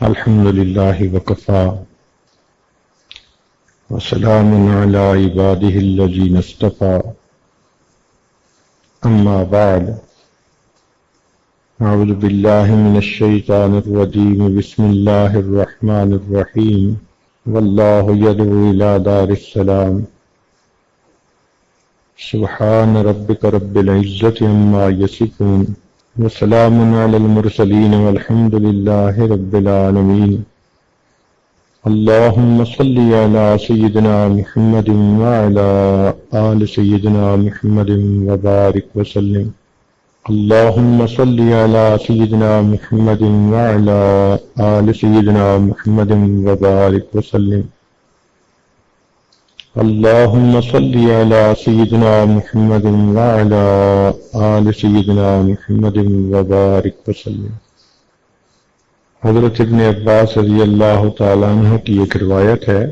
الحمد لله وكفى وسلام على عباده الذين اصطفى أما بعد أعوذ بالله من الشيطان الرجيم بسم الله الرحمن الرحيم والله يدعو إلى دار السلام سبحان ربك رب العزة عما يصفون وسلام على المرسلين والحمد لله رب العالمين اللهم صل على سيدنا محمد وعلى آل سيدنا محمد وبارك وسلم اللهم صل على سيدنا محمد وعلى آل سيدنا محمد وبارك وسلم اللهم صل على سيدنا محمد وعلى آل سيدنا محمد وبارك وسلم۔ حضرت ابن عباس رضی اللہ تعالیٰ عنہ کی ایک روایت ہے،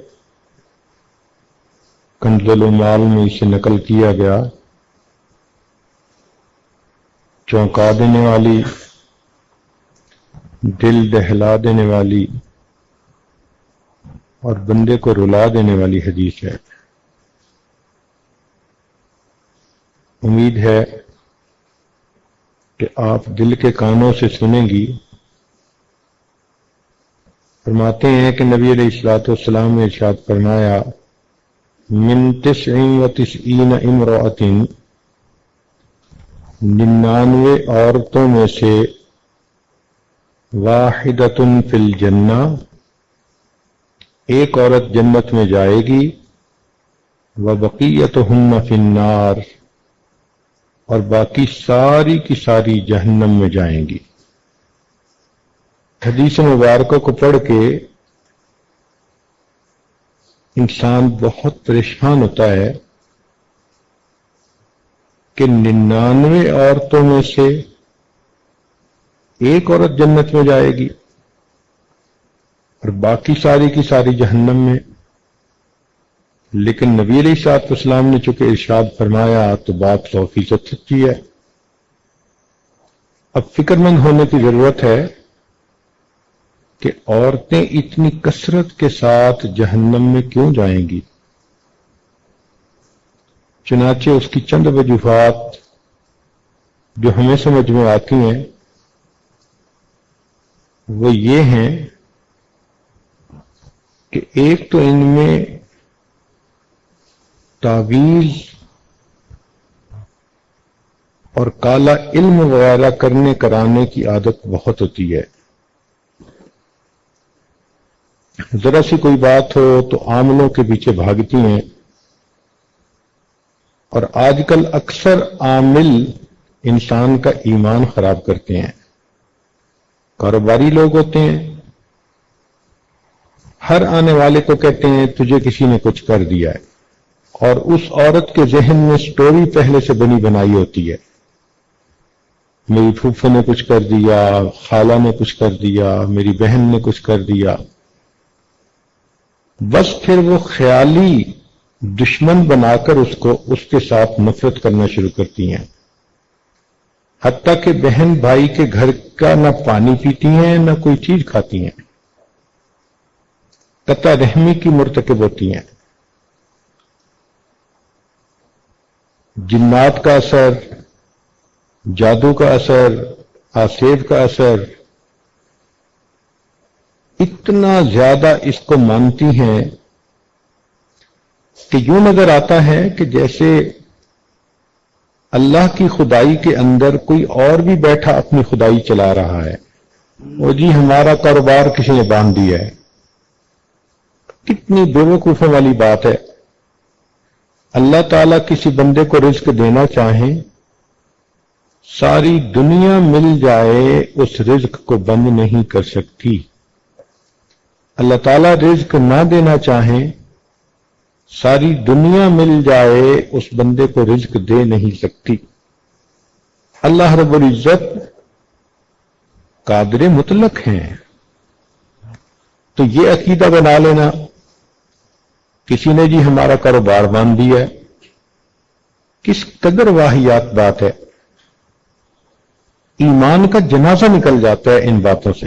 کنز العمال میں اسے نقل کیا گیا، چونکا دینے والی، دل دہلا دینے والی اور بندے کو رلا دینے والی حدیث ہے۔ امید ہے کہ آپ دل کے کانوں سے سنیں گی۔ فرماتے ہیں کہ نبی علیہ الصلوۃ والسلام نے ارشاد فرمایا، من 99 امرأۃ، 99 عورتوں میں سے واحدۃ فی الجنہ، ایک عورت جنت میں جائے گی، وبقیتہن فی النار، اور باقی ساری کی ساری جہنم میں جائیں گی۔ حدیث مبارکہ کو پڑھ کے انسان بہت پریشان ہوتا ہے کہ 99 عورتوں میں سے ایک عورت جنت میں جائے گی اور باقی ساری کی ساری جہنم میں۔ لیکن نبی علیہ الصلوۃ والسلام نے چونکہ ارشاد فرمایا تو بات 100% سچی ہے۔ اب فکر مند ہونے کی ضرورت ہے کہ عورتیں اتنی کثرت کے ساتھ جہنم میں کیوں جائیں گی؟ چنانچہ اس کی چند وجوہات جو ہمیں سمجھ میں آتی ہیں وہ یہ ہیں کہ ایک تو ان میں تعویذ اور کالا علم وغیرہ کرنے کرانے کی عادت بہت ہوتی ہے۔ ذرا سی کوئی بات ہو تو عاملوں کے پیچھے بھاگتی ہیں، اور آج کل اکثر عامل انسان کا ایمان خراب کرتے ہیں۔ کاروباری لوگ ہوتے ہیں، ہر آنے والے کو کہتے ہیں تجھے کسی نے کچھ کر دیا ہے، اور اس عورت کے ذہن میں سٹوری پہلے سے بنی بنائی ہوتی ہے، میری پھوپھو نے کچھ کر دیا، خالہ نے کچھ کر دیا، میری بہن نے کچھ کر دیا۔ بس پھر وہ خیالی دشمن بنا کر اس کے ساتھ نفرت کرنا شروع کرتی ہیں، حتیٰ کہ بہن بھائی کے گھر کا نہ پانی پیتی ہیں نہ کوئی چیز کھاتی ہیں، قطع رحمی کی مرتکب ہوتی ہیں۔ جنات کا اثر، جادو کا اثر، آسیب کا اثر اتنا زیادہ اس کو مانتی ہیں کہ یوں نظر آتا ہے کہ جیسے اللہ کی خدائی کے اندر کوئی اور بھی بیٹھا اپنی خدائی چلا رہا ہے۔ وہ جی ہمارا کاروبار کسی نے باندھ دیا ہے۔ کتنی بیوقوفوں والی بات ہے۔ اللہ تعالیٰ کسی بندے کو رزق دینا چاہیں، ساری دنیا مل جائے اس رزق کو بند نہیں کر سکتی۔ اللہ تعالیٰ رزق نہ دینا چاہیں، ساری دنیا مل جائے اس بندے کو رزق دے نہیں سکتی۔ اللہ رب العزت قادر مطلق ہیں۔ تو یہ عقیدہ بنا لینا کسی نے جی ہمارا کاروبار باندھ دیا ہے، کس قدر واہیات بات ہے۔ ایمان کا جنازہ نکل جاتا ہے ان باتوں سے۔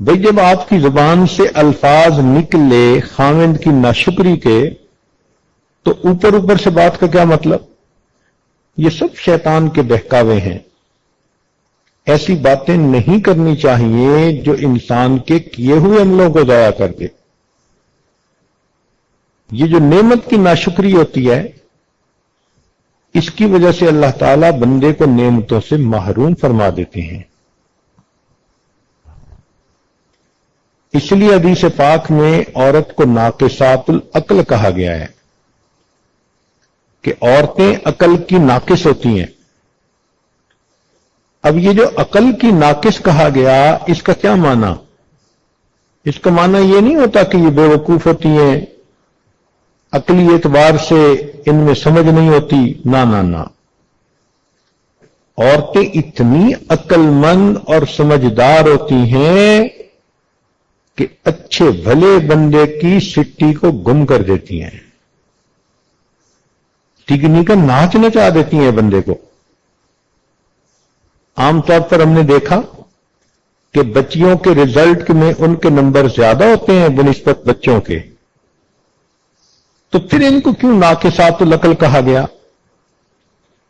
بھئی جب آپ کی زبان سے الفاظ نکلے خاوند کی ناشکری کے تو اوپر اوپر سے بات کا کیا مطلب؟ یہ سب شیطان کے بہکاوے ہیں. ایسی باتیں نہیں کرنی چاہیے جو انسان کے کیے ہوئے عملوں کو ضائع کر دے. یہ جو نعمت کی ناشکری ہوتی ہے اس کی وجہ سے اللہ تعالیٰ بندے کو نعمتوں سے محروم فرما دیتے ہیں. اس لیے حدیث پاک میں عورت کو ناقصات العقل کہا گیا ہے کہ عورتیں عقل کی ناقص ہوتی ہیں. اب یہ جو عقل کی ناقص کہا گیا اس کا کیا معنی؟ اس کا معنی یہ نہیں ہوتا کہ یہ بے وقوف ہوتی ہیں، عقلی اعتبار سے ان میں سمجھ نہیں ہوتی. نہ عورتیں اتنی عقل مند اور سمجھدار ہوتی ہیں کہ اچھے بھلے بندے کی سٹی کو گم کر دیتی ہیں، ٹگنی کا ناچ نچا دیتی ہیں بندے کو. عام طور پر ہم نے دیکھا کہ بچیوں کے رزلٹ میں ان کے نمبر زیادہ ہوتے ہیں بنسبت بچوں کے، تو پھر ان کو کیوں ناقصات العقل کہا گیا؟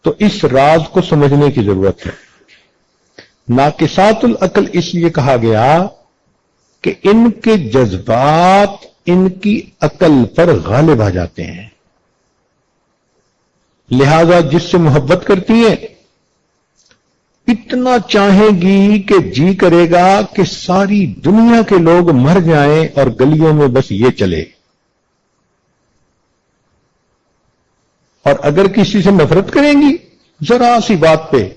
تو اس راز کو سمجھنے کی ضرورت ہے. ناقصات العقل اس لیے کہا گیا کہ ان کے جذبات ان کی عقل پر غالب آ جاتے ہیں، لہذا جس سے محبت کرتی ہیں اتنا چاہیں گی کہ جی کرے گا کہ ساری دنیا کے لوگ مر جائیں اور گلیوں میں بس یہ چلے. اور اگر کسی سے نفرت کریں گی ذرا سی بات پہ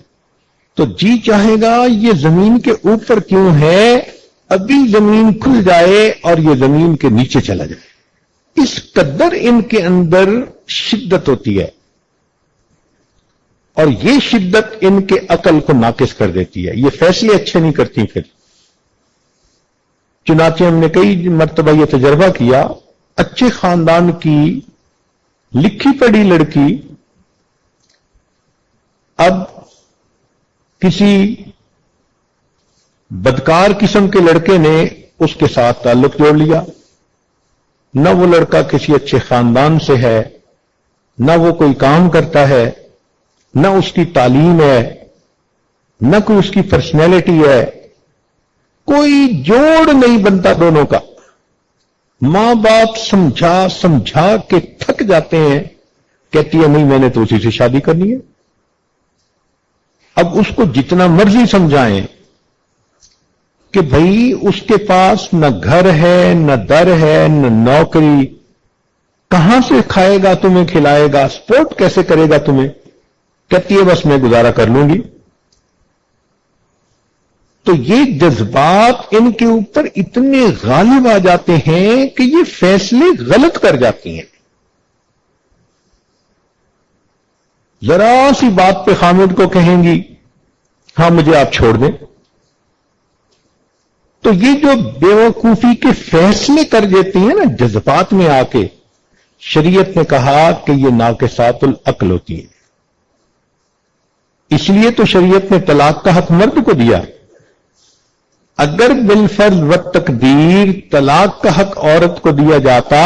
تو جی چاہے گا یہ زمین کے اوپر کیوں ہے، ابھی زمین کھل جائے اور یہ زمین کے نیچے چلا جائے. اس قدر ان کے اندر شدت ہوتی ہے اور یہ شدت ان کے عقل کو ناقص کر دیتی ہے. یہ فیصلے اچھے نہیں کرتی. پھر چنانچہ ہم نے کئی مرتبہ یہ تجربہ کیا، اچھے خاندان کی لکھی پڑھی لڑکی اب کسی بدکار قسم کے لڑکے نے اس کے ساتھ تعلق جوڑ لیا. نہ وہ لڑکا کسی اچھے خاندان سے ہے، نہ وہ کوئی کام کرتا ہے، نہ اس کی تعلیم ہے، نہ کوئی اس کی پرسنالٹی ہے، کوئی جوڑ نہیں بنتا دونوں کا. ماں باپ سمجھا کے تھک جاتے ہیں، کہتی ہے نہیں میں نے تو اسی سے شادی کرنی ہے. اب اس کو جتنا مرضی سمجھائیں کہ بھائی اس کے پاس نہ گھر ہے نہ در ہے نہ نوکری، کہاں سے کھائے گا تمہیں کھلائے گا، سپورٹ کیسے کرے گا تمہیں، کہتی ہے بس میں گزارا کر لوں گی. تو یہ جذبات ان کے اوپر اتنے غالب آ جاتے ہیں کہ یہ فیصلے غلط کر جاتی ہیں. ذرا سی بات پہ خامد کو کہیں گی ہاں مجھے آپ چھوڑ دیں. تو یہ جو بیوقوفی کے فیصلے کر دیتی ہیں نا جذبات میں آ کے، شریعت نے کہا کہ یہ ناقصات العقل ہوتی ہے. اس لیے تو شریعت نے طلاق کا حق مرد کو دیا. اگر بالفرض و تقدیر طلاق کا حق عورت کو دیا جاتا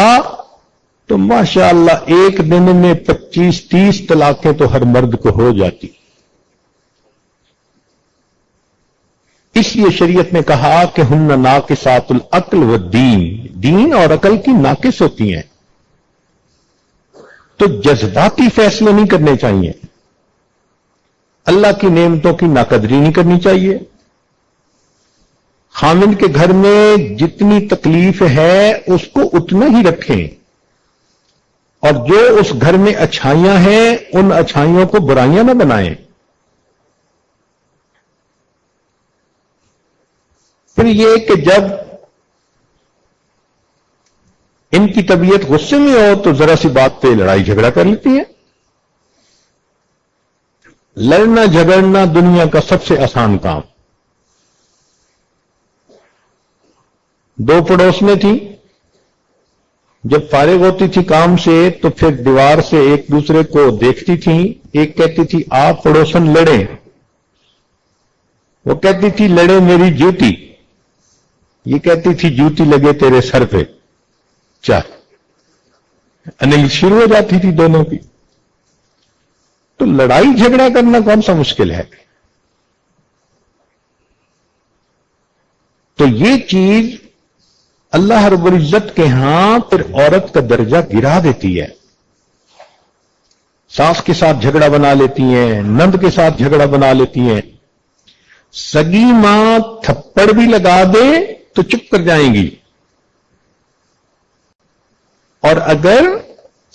تو ماشاءاللہ ایک دن میں 25-30 طلاقیں تو ہر مرد کو ہو جاتی. اس لیے شریعت نے کہا کہ ہن ناقصات العقل والدین، دین اور عقل کی ناقص ہوتی ہیں. تو جذباتی فیصلے نہیں کرنے چاہیے، اللہ کی نعمتوں کی ناقدری نہیں کرنی چاہیے. خامند کے گھر میں جتنی تکلیف ہے اس کو اتنا ہی رکھیں، اور جو اس گھر میں اچھائیاں ہیں ان اچھائیوں کو برائیاں نہ بنائیں. پھر یہ کہ جب ان کی طبیعت غصے میں ہو تو ذرا سی بات پہ لڑائی جھگڑا کر لیتی ہیں. لڑنا جھگڑنا دنیا کا سب سے آسان کام. دو پڑوس میں تھی، جب فارغ ہوتی تھی کام سے تو پھر دیوار سے ایک دوسرے کو دیکھتی تھیں. ایک کہتی تھی آپ پڑوسن لڑیں، وہ کہتی تھی لڑے میری ڈیوٹی. یہ کہتی تھی جوتی لگے تیرے سر پہ، چل اننگ شروع ہو جاتی تھی دونوں کی. تو لڑائی جھگڑا کرنا کون سا مشکل ہے؟ تو یہ چیز اللہ رب العزت کے ہاں پھر عورت کا درجہ گرا دیتی ہے. ساس کے ساتھ جھگڑا بنا لیتی ہیں، نند کے ساتھ جھگڑا بنا لیتی ہیں. سگی ماں تھپڑ بھی لگا دے تو چپ کر جائیں گی، اور اگر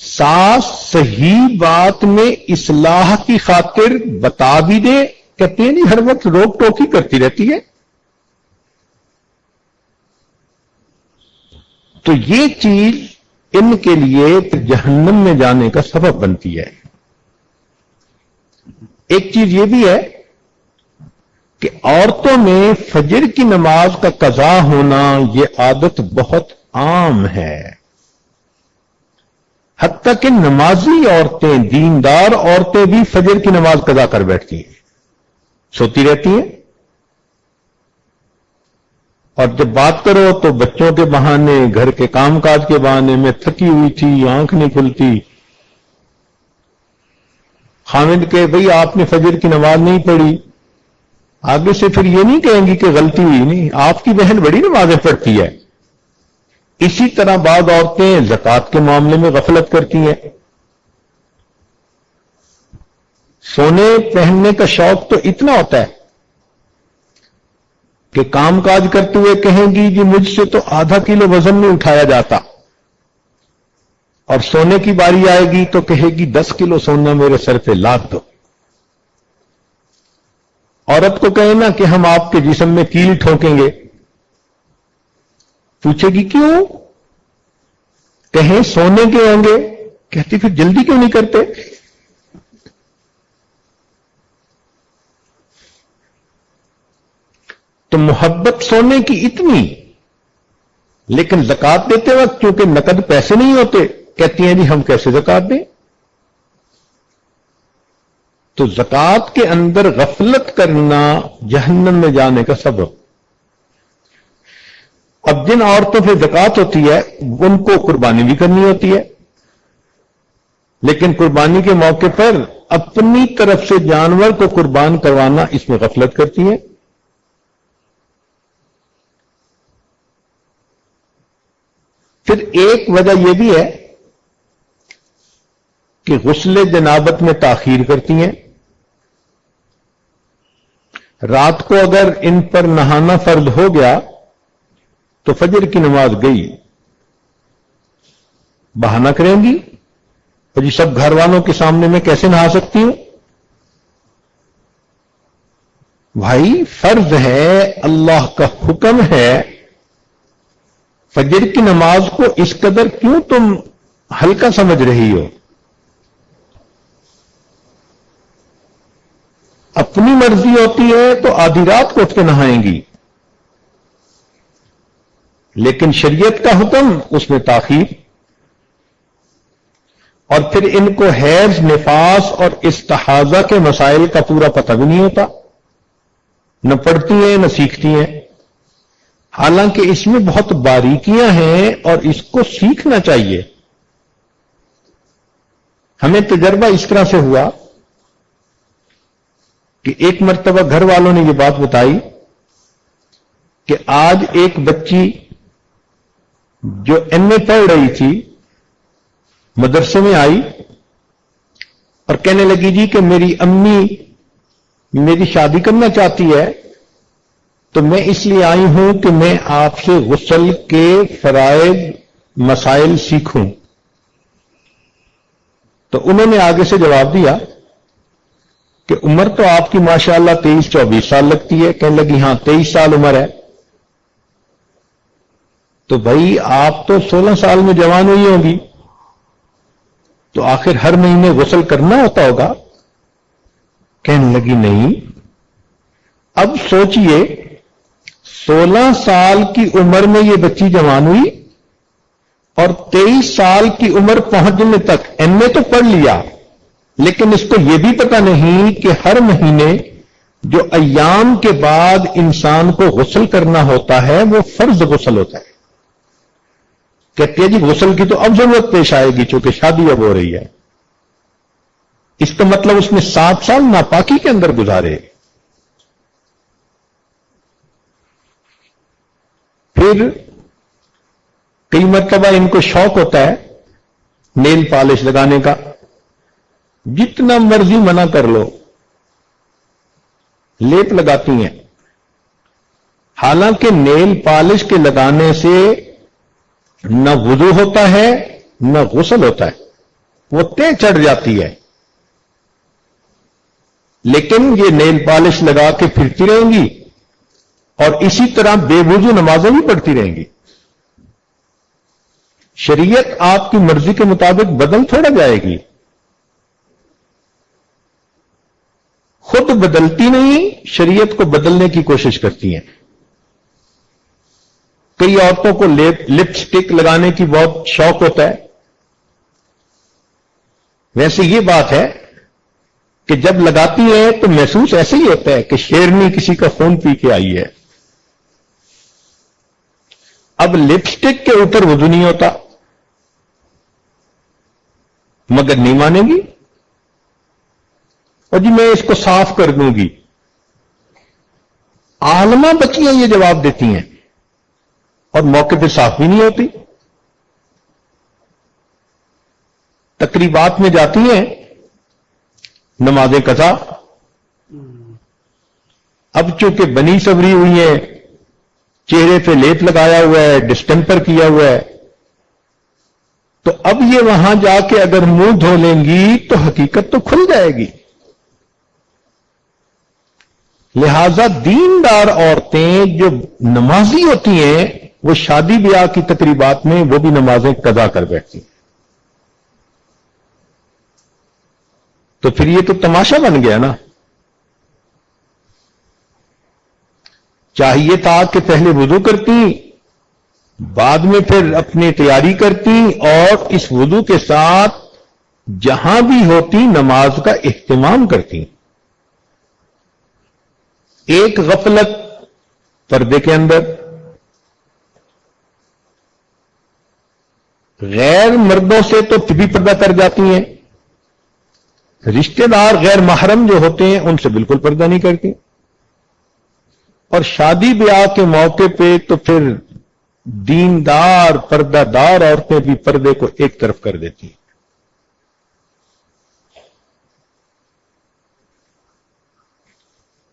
ساس صحیح بات میں اصلاح کی خاطر بتا بھی دے، کہتے ہیں نہیں ہر وقت روک ٹوک ہی کرتی رہتی ہے. تو یہ چیز ان کے لیے جہنم میں جانے کا سبب بنتی ہے. ایک چیز یہ بھی ہے کہ عورتوں میں فجر کی نماز کا قضا ہونا یہ عادت بہت عام ہے. حتیٰ کہ نمازی عورتیں، دیندار عورتیں بھی فجر کی نماز قضا کر بیٹھتی ہیں، سوتی رہتی ہیں. اور جب بات کرو تو بچوں کے بہانے، گھر کے کام کاج کے بہانے میں تھکی ہوئی تھی، آنکھ نہیں کھلتی. خامد کہ بھئی آپ نے فجر کی نماز نہیں پڑھی، آگے سے پھر یہ نہیں کہیں گی کہ غلطی ہوئی، نہیں آپ کی بہن بڑی نمازیں پڑھتی ہے. اسی طرح بعض عورتیں زکوٰۃ کے معاملے میں غفلت کرتی ہیں. سونے پہننے کا شوق تو اتنا ہوتا ہے کہ کام کاج کرتے ہوئے کہیں گی جی مجھ سے تو آدھا کلو وزن نہیں اٹھایا جاتا، اور سونے کی باری آئے گی تو کہے گی 10 کلو سونا میرے سر پہ لاد دو. عورت کو کہے نا کہ ہم آپ کے جسم میں کیل ٹھوکیں گے، پوچھے گی کیوں؟ کہیں سونے کے ہوں گے، کہتی پھر جلدی کیوں نہیں کرتے؟ تو محبت سونے کی اتنی، لیکن زکات دیتے وقت کیونکہ نقد پیسے نہیں ہوتے، کہتی ہیں جی ہم کیسے زکات دیں؟ تو زکات کے اندر غفلت کرنا جہنم میں جانے کا سبب. اب جن عورتوں پہ زکات ہوتی ہے ان کو قربانی بھی کرنی ہوتی ہے، لیکن قربانی کے موقع پر اپنی طرف سے جانور کو قربان کروانا اس میں غفلت کرتی ہیں. پھر ایک وجہ یہ بھی ہے کہ غسل جنابت میں تاخیر کرتی ہیں. رات کو اگر ان پر نہانا فرض ہو گیا تو فجر کی نماز گئی، بہانہ کریں گی تو جی سب گھر والوں کے سامنے میں کیسے نہا سکتی ہوں؟ بھائی فرض ہے، اللہ کا حکم ہے، فجر کی نماز کو اس قدر کیوں تم ہلکا سمجھ رہی ہو؟ اپنی مرضی ہوتی ہے تو آدھی رات کو اٹھ کے نہائیں گی، لیکن شریعت کا حکم اس میں تاخیر. اور پھر ان کو حیض، نفاس اور استحاضہ کے مسائل کا پورا پتہ بھی نہیں ہوتا، نہ پڑھتی ہیں نہ سیکھتی ہیں، حالانکہ اس میں بہت باریکیاں ہیں اور اس کو سیکھنا چاہیے. ہمیں تجربہ اس طرح سے ہوا کہ ایک مرتبہ گھر والوں نے یہ بات بتائی کہ آج ایک بچی جو ایم اے پڑھ رہی تھی مدرسے میں آئی اور کہنے لگی جی کہ میری امی میری شادی کرنا چاہتی ہے، تو میں اس لیے آئی ہوں کہ میں آپ سے غسل کے فرائض مسائل سیکھوں. تو انہوں نے آگے سے جواب دیا کہ عمر تو آپ کی ماشاءاللہ 23-24 سال لگتی ہے. کہنے لگی ہاں 23 سال عمر ہے. تو بھائی آپ تو 16 سال میں جوان ہوئی ہوں گی، تو آخر ہر مہینے غسل کرنا ہوتا ہوگا؟ کہنے لگی نہیں. اب سوچئے 16 سال کی عمر میں یہ بچی جوان ہوئی اور 23 سال کی عمر پہنچنے تک ایم اے تو پڑھ لیا، لیکن اس کو یہ بھی پتہ نہیں کہ ہر مہینے جو ایام کے بعد انسان کو غسل کرنا ہوتا ہے وہ فرض غسل ہوتا ہے. کہتے ہیں جی غسل کی تو اب ضرورت پیش آئے گی چونکہ شادی اب ہو رہی ہے. اس کا مطلب اس نے 7 سال ناپاکی کے اندر گزارے. پھر کئی مرتبہ ان کو شوق ہوتا ہے نیل پالش لگانے کا. جتنا مرضی منع کر لو لیپ لگاتی ہیں. حالانکہ نیل پالش کے لگانے سے نہ وضو ہوتا ہے نہ غسل ہوتا ہے, وہ تہ چڑھ جاتی ہے. لیکن یہ نیل پالش لگا کے پھرتی رہیں گی اور اسی طرح بے وضو نمازیں بھی پڑھتی رہیں گی. شریعت آپ کی مرضی کے مطابق بدل تھوڑا جائے گی, خود بدلتی نہیں, شریعت کو بدلنے کی کوشش کرتی ہیں. کئی عورتوں کو لپسٹک لگانے کی بہت شوق ہوتا ہے. ویسے یہ بات ہے کہ جب لگاتی ہیں تو محسوس ایسے ہی ہوتا ہے کہ شیرنی کسی کا خون پی کے آئی ہے. اب لپسٹک کے اوپر وضو نہیں ہوتا, مگر نہیں مانے گی اور جی میں اس کو صاف کر دوں گی. عالمہ بچیاں یہ جواب دیتی ہیں اور موقع پہ صاف بھی نہیں ہوتی. تقریبات میں جاتی ہیں, نمازیں قضا. اب چونکہ بنی سبری ہوئی ہیں, چہرے پہ لیپ لگایا ہوا ہے, ڈسٹمپر کیا ہوا ہے, تو اب یہ وہاں جا کے اگر منہ دھو لیں گی تو حقیقت تو کھل جائے گی. لہذا دیندار عورتیں جو نمازی ہوتی ہیں وہ شادی بیاہ کی تقریبات میں وہ بھی نمازیں قضا کر بیٹھتی ہیں. تو پھر یہ تو تماشا بن گیا نا. چاہیے تھا کہ پہلے وضو کرتی, بعد میں پھر اپنی تیاری کرتی اور اس وضو کے ساتھ جہاں بھی ہوتی نماز کا اہتمام کرتی. ایک غفلت پردے کے اندر, غیر مردوں سے تو بھی پردہ کر جاتی ہیں, رشتہ دار غیر محرم جو ہوتے ہیں ان سے بالکل پردہ نہیں کرتی, اور شادی بیاہ کے موقع پہ تو پھر دیندار پردہ دار عورتیں بھی پردے کو ایک طرف کر دیتی ہیں.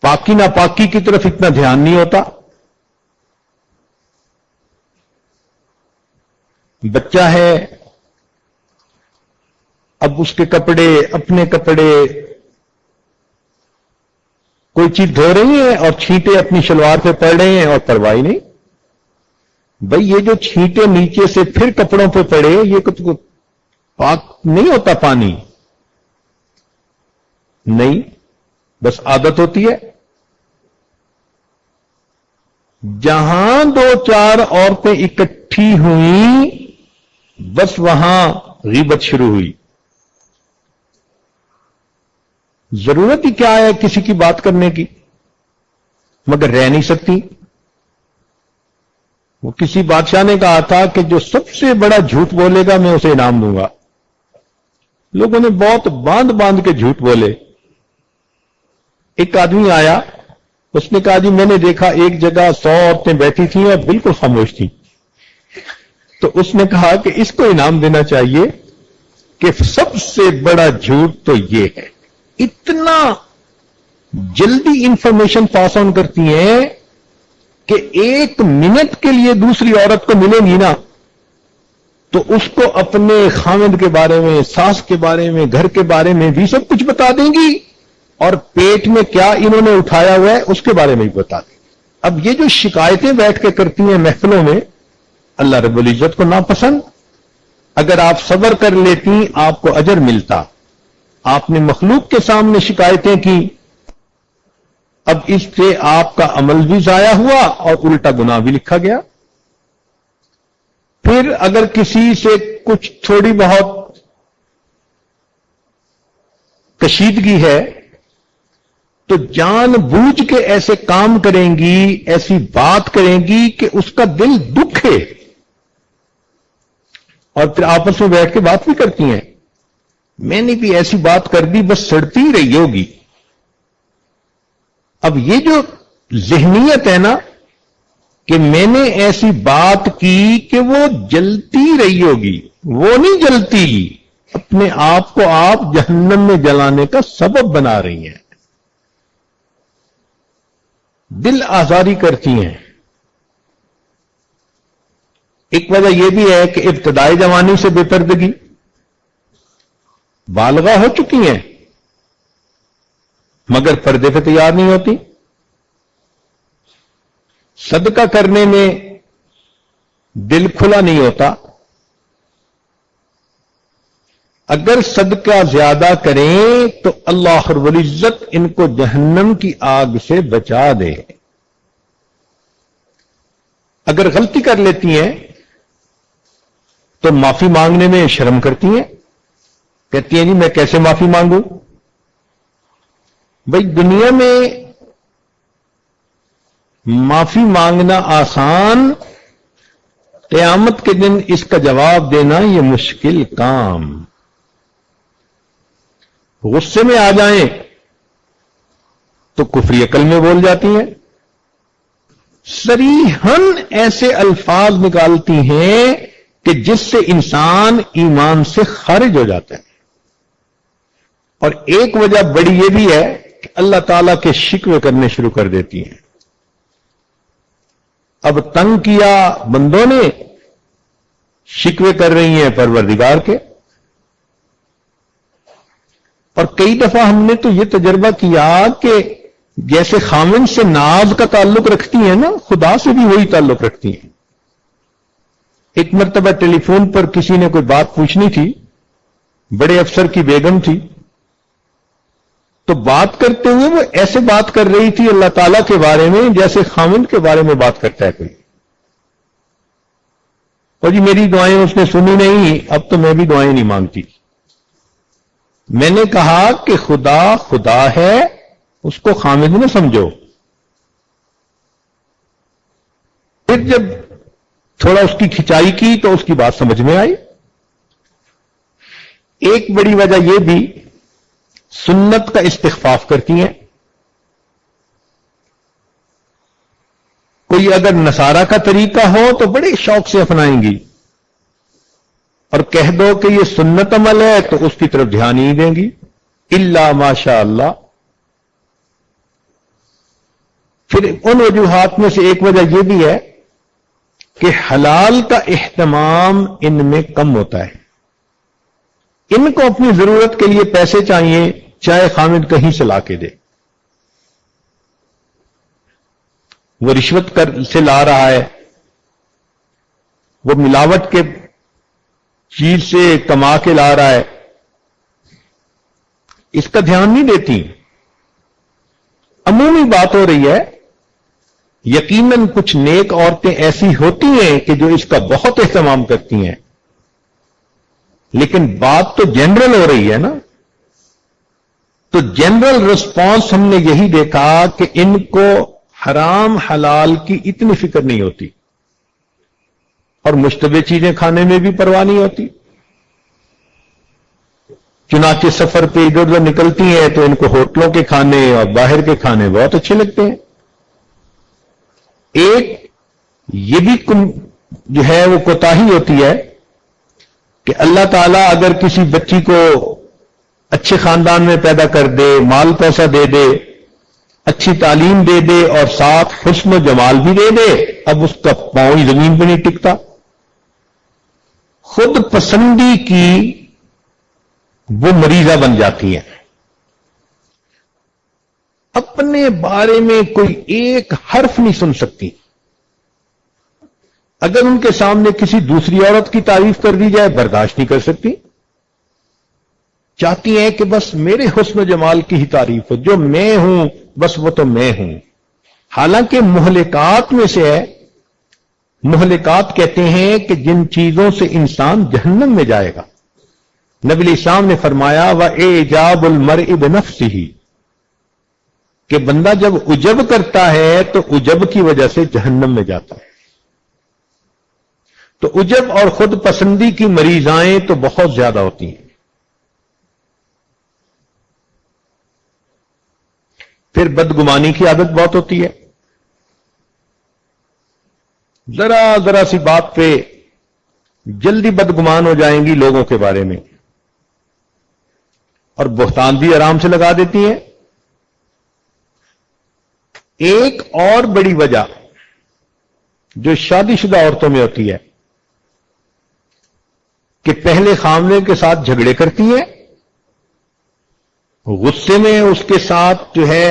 پاکی ناپاکی کی طرف اتنا دھیان نہیں ہوتا. بچہ ہے, اب اس کے کپڑے اپنے کپڑے کوئی چیز دھو رہی ہیں اور چھینٹے اپنی شلوار پہ پڑ رہے ہیں اور پرواہ نہیں. بھئی یہ جو چھینٹے نیچے سے پھر کپڑوں پہ پڑے یہ کچھ پاک نہیں ہوتا, پانی نہیں, بس عادت ہوتی ہے. جہاں 2-4 عورتیں اکٹھی ہوئیں بس وہاں غیبت شروع ہوئی. ضرورت ہی کیا ہے کسی کی بات کرنے کی, مگر رہ نہیں سکتی. وہ کسی بادشاہ نے کہا تھا کہ جو سب سے بڑا جھوٹ بولے گا میں اسے انعام دوں گا. لوگوں نے بہت باندھ باندھ کے جھوٹ بولے. ایک آدمی آیا, اس نے کہا جی میں نے دیکھا ایک جگہ 100 عورتیں بیٹھی تھیں اور بالکل خاموش تھیں. تو اس نے کہا کہ اس کو انعام دینا چاہیے کہ سب سے بڑا جھوٹ تو یہ ہے, اتنا جلدی انفارمیشن پاس آن کرتی ہیں کہ 1 منٹ کے لیے دوسری عورت کو ملے گی نا تو اس کو اپنے خاوند کے بارے میں, ساس کے بارے میں, گھر کے بارے میں بھی سب کچھ بتا دیں گی اور پیٹ میں کیا انہوں نے اٹھایا ہوا ہے اس کے بارے میں بھی بتا دیں. اب یہ جو شکایتیں بیٹھ کے کرتی ہیں محفلوں میں, اللہ رب العزت کو ناپسند. اگر آپ صبر کر لیتی آپ کو اجر ملتا. آپ نے مخلوق کے سامنے شکایتیں کی, اب اس سے آپ کا عمل بھی ضائع ہوا اور الٹا گناہ بھی لکھا گیا. پھر اگر کسی سے کچھ تھوڑی بہت کشیدگی ہے تو جان بوجھ کے ایسے کام کریں گی، ایسی بات کریں گی کہ اس کا دل دکھے، اور پھر آپس میں بیٹھ کے بات بھی کرتی ہیں، میں نے بھی ایسی بات کر دی، بس سڑتی رہی ہوگی۔ اب یہ جو ذہنیت ہے نا کہ میں نے ایسی بات کی کہ وہ جلتی رہی ہوگی، وہ نہیں جلتی، اپنے آپ کو آپ جہنم میں جلانے کا سبب بنا رہی ہیں، دل آزاری کرتی ہیں۔ ایک وجہ یہ بھی ہے کہ ابتدائی جوانی سے بے پردگی، بالغہ ہو چکی ہیں مگر پردے پہ تیار نہیں ہوتی، صدقہ کرنے میں دل کھلا نہیں ہوتا، اگر صدقہ زیادہ کریں تو اللہ رب العزت ان کو جہنم کی آگ سے بچا دے۔ اگر غلطی کر لیتی ہیں تو معافی مانگنے میں شرم کرتی ہیں، کہتی ہیں جی میں کیسے معافی مانگوں؟ بھائی دنیا میں معافی مانگنا آسان، قیامت کے دن اس کا جواب دینا یہ مشکل کام۔ غصے میں آ جائیں تو کفری عقل میں بول جاتی ہیں، صریحاً ایسے الفاظ نکالتی ہیں کہ جس سے انسان ایمان سے خارج ہو جاتا ہے۔ اور ایک وجہ بڑی یہ بھی ہے کہ اللہ تعالیٰ کے شکوے کرنے شروع کر دیتی ہیں، اب تنگ کیا بندوں نے، شکوے کر رہی ہیں پروردگار کے۔ اور کئی دفعہ ہم نے تو یہ تجربہ کیا کہ جیسے خامن سے ناز کا تعلق رکھتی ہیں نا، خدا سے بھی وہی تعلق رکھتی ہیں۔ ایک مرتبہ ٹیلی فون پر کسی نے کوئی بات پوچھنی تھی، بڑے افسر کی بیگم تھی، تو بات کرتے ہوئے وہ ایسے بات کر رہی تھی اللہ تعالیٰ کے بارے میں جیسے خامن کے بارے میں بات کرتا ہے کوئی۔ اور جی میری دعائیں اس نے سنی نہیں، اب تو میں بھی دعائیں نہیں مانگتی۔ میں نے کہا کہ خدا خدا ہے، اس کو خامد نہ سمجھو۔ پھر جب تھوڑا اس کی کھچائی کی تو اس کی بات سمجھ میں آئی۔ ایک بڑی وجہ یہ بھی سنت کا استخفاف کرتی ہیں۔ کوئی اگر نصارہ کا طریقہ ہو تو بڑے شوق سے اپنائیں گی، اور کہہ دو کہ یہ سنت عمل ہے تو اس کی طرف دھیان ہی نہیں دیں گی، الا ماشاء اللہ۔ پھر ان وجوہات میں سے ایک وجہ یہ بھی ہے کہ حلال کا اہتمام ان میں کم ہوتا ہے۔ ان کو اپنی ضرورت کے لیے پیسے چاہیے، چاہے خامد کہیں سے لا کے دے۔ وہ رشوت سے لا رہا ہے، وہ ملاوٹ کے چیز سے کما کے لا رہا ہے، اس کا دھیان نہیں دیتی۔ عمومی بات ہو رہی ہے، یقیناً کچھ نیک عورتیں ایسی ہوتی ہیں کہ جو اس کا بہت اہتمام کرتی ہیں، لیکن بات تو جنرل ہو رہی ہے نا۔ تو جنرل رسپانس ہم نے یہی دیکھا کہ ان کو حرام حلال کی اتنی فکر نہیں ہوتی، اور مشتبہ چیزیں کھانے میں بھی پرواہ نہیں ہوتی۔ چنانچہ سفر پہ ادھر ادھر نکلتی ہیں تو ان کو ہوٹلوں کے کھانے اور باہر کے کھانے بہت اچھے لگتے ہیں۔ ایک یہ بھی جو ہے وہ کوتاہی ہوتی ہے کہ اللہ تعالیٰ اگر کسی بچی کو اچھے خاندان میں پیدا کر دے، مال پیسہ دے دے، اچھی تعلیم دے دے اور ساتھ حسن و جمال بھی دے دے، اب اس کا پاؤں ہی زمین پہ نہیں ٹکتا۔ خود پسندی کی وہ مریضہ بن جاتی ہیں، اپنے بارے میں کوئی ایک حرف نہیں سن سکتی۔ اگر ان کے سامنے کسی دوسری عورت کی تعریف کر دی جائے برداشت نہیں کر سکتی، چاہتی ہیں کہ بس میرے حسن و جمال کی ہی تعریف ہو، جو میں ہوں بس وہ تو میں ہوں۔ حالانکہ مہلکات میں سے ہے، مہلکات کہتے ہیں کہ جن چیزوں سے انسان جہنم میں جائے گا۔ نبی علیہ السلام نے فرمایا وَإِعْجَابُ الْمَرْءِ بِنَفْسِهِ، کہ بندہ جب عجب کرتا ہے تو عجب کی وجہ سے جہنم میں جاتا ہے. تو عجب اور خود پسندی کی مریضائیں تو بہت زیادہ ہوتی ہیں. پھر بدگمانی کی عادت بہت ہوتی ہے. ذرا سی بات پہ جلدی بدگمان ہو جائیں گی لوگوں کے بارے میں، اور بہتان بھی آرام سے لگا دیتی ہیں. ایک اور بڑی وجہ جو شادی شدہ عورتوں میں ہوتی ہے کہ پہلے خامنے کے ساتھ جھگڑے کرتی ہیں، غصے میں اس کے ساتھ جو ہے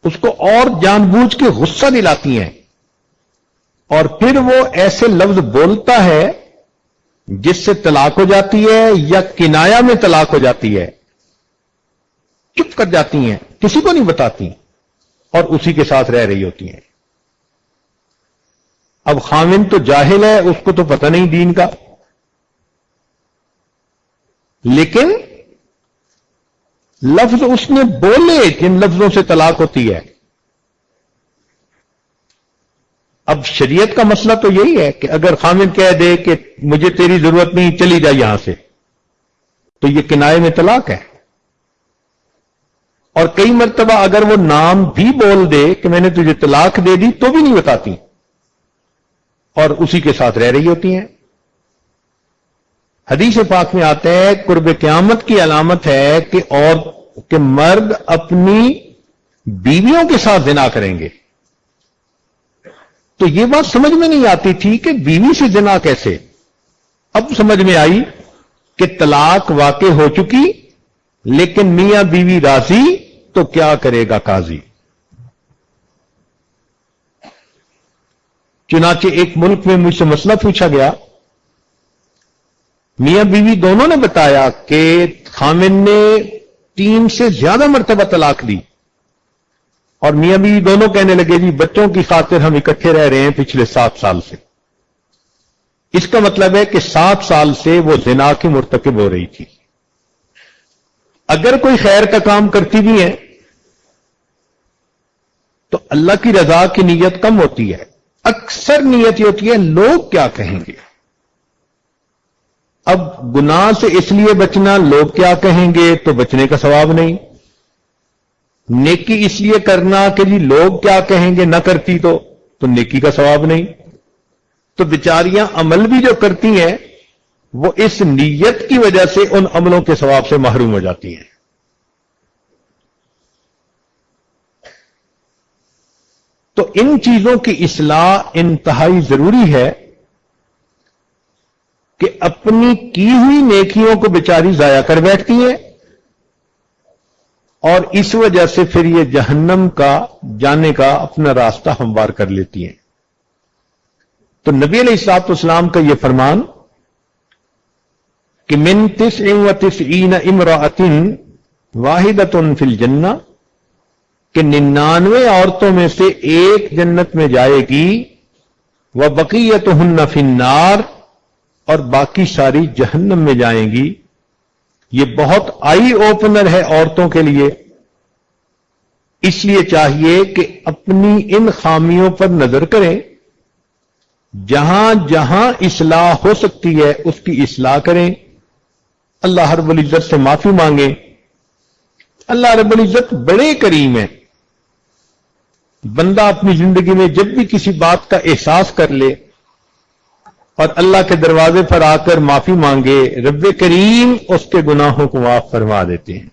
اس کو اور جان بوجھ کے غصہ دلاتی ہیں، اور پھر وہ ایسے لفظ بولتا ہے جس سے طلاق ہو جاتی ہے یا کنایا میں طلاق ہو جاتی ہے. چپ کر جاتی ہیں، کسی کو نہیں بتاتی، اور اسی کے ساتھ رہ رہی ہوتی ہیں. اب خاوند تو جاہل ہے، اس کو تو پتہ نہیں دین کا، لیکن لفظ اس نے بولے جن لفظوں سے طلاق ہوتی ہے. اب شریعت کا مسئلہ تو یہی ہے کہ اگر خاوند کہہ دے کہ مجھے تیری ضرورت نہیں، چلی جا یہاں سے، تو یہ کنائے میں طلاق ہے. اور کئی مرتبہ اگر وہ نام بھی بول دے کہ میں نے تجھے طلاق دے دی تو بھی نہیں بتاتی، اور اسی کے ساتھ رہ رہی ہوتی ہیں. حدیث پاک میں آتا ہے قرب قیامت کی علامت ہے کہ مرد اپنی بیویوں کے ساتھ زنا کریں گے. تو یہ بات سمجھ میں نہیں آتی تھی کہ بیوی سے زنا کیسے. اب سمجھ میں آئی کہ طلاق واقع ہو چکی، لیکن میاں بیوی راضی تو کیا کرے گا قاضی. چنانچہ ایک ملک میں مجھ سے مسئلہ پوچھا گیا، میاں بیوی دونوں نے بتایا کہ خامن نے 3 سے زیادہ مرتبہ طلاق دی، اور میاں بیوی دونوں کہنے لگے جی بچوں کی خاطر ہم اکٹھے رہ رہے ہیں پچھلے 7 سال سے. اس کا مطلب ہے کہ 7 سال سے وہ زنا کی مرتکب ہو رہی تھی. اگر کوئی خیر کا کام کرتی بھی ہے تو اللہ کی رضا کی نیت کم ہوتی ہے، اکثر نیت یہ ہوتی ہے لوگ کیا کہیں گے. اب گناہ سے اس لیے بچنا لوگ کیا کہیں گے تو بچنے کا ثواب نہیں، نیکی اس لیے کرنا کہ جی لوگ کیا کہیں گے نہ کرتی تو نیکی کا ثواب نہیں. تو بیچاریاں عمل بھی جو کرتی ہیں وہ اس نیت کی وجہ سے ان عملوں کے ثواب سے محروم ہو جاتی ہیں. تو ان چیزوں کی اصلاح انتہائی ضروری ہے کہ اپنی کی ہوئی نیکیوں کو بیچاری ضائع کر بیٹھتی ہیں، اور اس وجہ سے پھر یہ جہنم کا جانے کا اپنا راستہ ہموار کر لیتی ہیں. تو نبی علیہ الصلوۃ والسلام کا یہ فرمان کہ من 99 امرأۃ واحدۃ فی الجنہ، کہ 99 عورتوں میں سے ایک جنت میں جائے گی، وبقیتہن فی النار، اور باقی ساری جہنم میں جائیں گی. یہ بہت آئی اوپنر ہے عورتوں کے لیے. اس لیے چاہیے کہ اپنی ان خامیوں پر نظر کریں، جہاں جہاں اصلاح ہو سکتی ہے اس کی اصلاح کریں، اللہ رب العزت سے معافی مانگیں. اللہ رب العزت بڑے کریم ہے. بندہ اپنی زندگی میں جب بھی کسی بات کا احساس کر لے اور اللہ کے دروازے پر آ کر معافی مانگے، رب کریم اس کے گناہوں کو معاف فرما دیتے ہیں.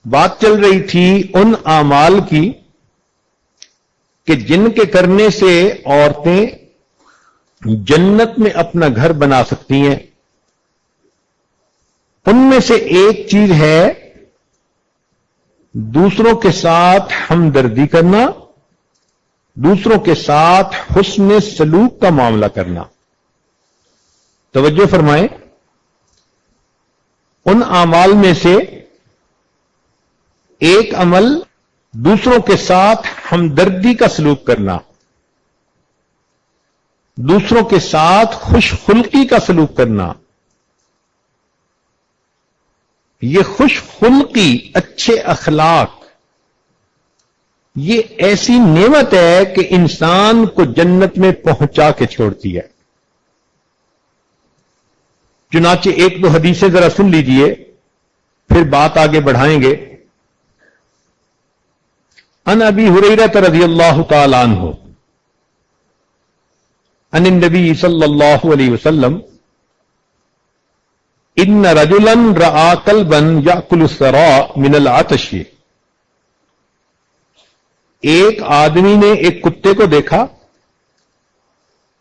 بات چل رہی تھی ان اعمال کی کہ جن کے کرنے سے عورتیں جنت میں اپنا گھر بنا سکتی ہیں. ان میں سے ایک چیز ہے دوسروں کے ساتھ ہمدردی کرنا، دوسروں کے ساتھ حسن سلوک کا معاملہ کرنا. توجہ فرمائیں، ان اعمال میں سے ایک عمل دوسروں کے ساتھ ہمدردی کا سلوک کرنا، دوسروں کے ساتھ خوش خلقی کا سلوک کرنا. یہ خوش خلقی، اچھے اخلاق، یہ ایسی نعمت ہے کہ انسان کو جنت میں پہنچا کے چھوڑتی ہے۔ چنانچہ ایک دو حدیثیں ذرا سن لیجئے، پھر بات آگے بڑھائیں گے۔ عن ابی ہریرہ رضی اللہ تعالی عنہ عن النبی صلی اللہ علیہ وسلم ان رجلا رأى كلبا يأكل الثراء من العطش، ایک آدمی نے ایک کتے کو دیکھا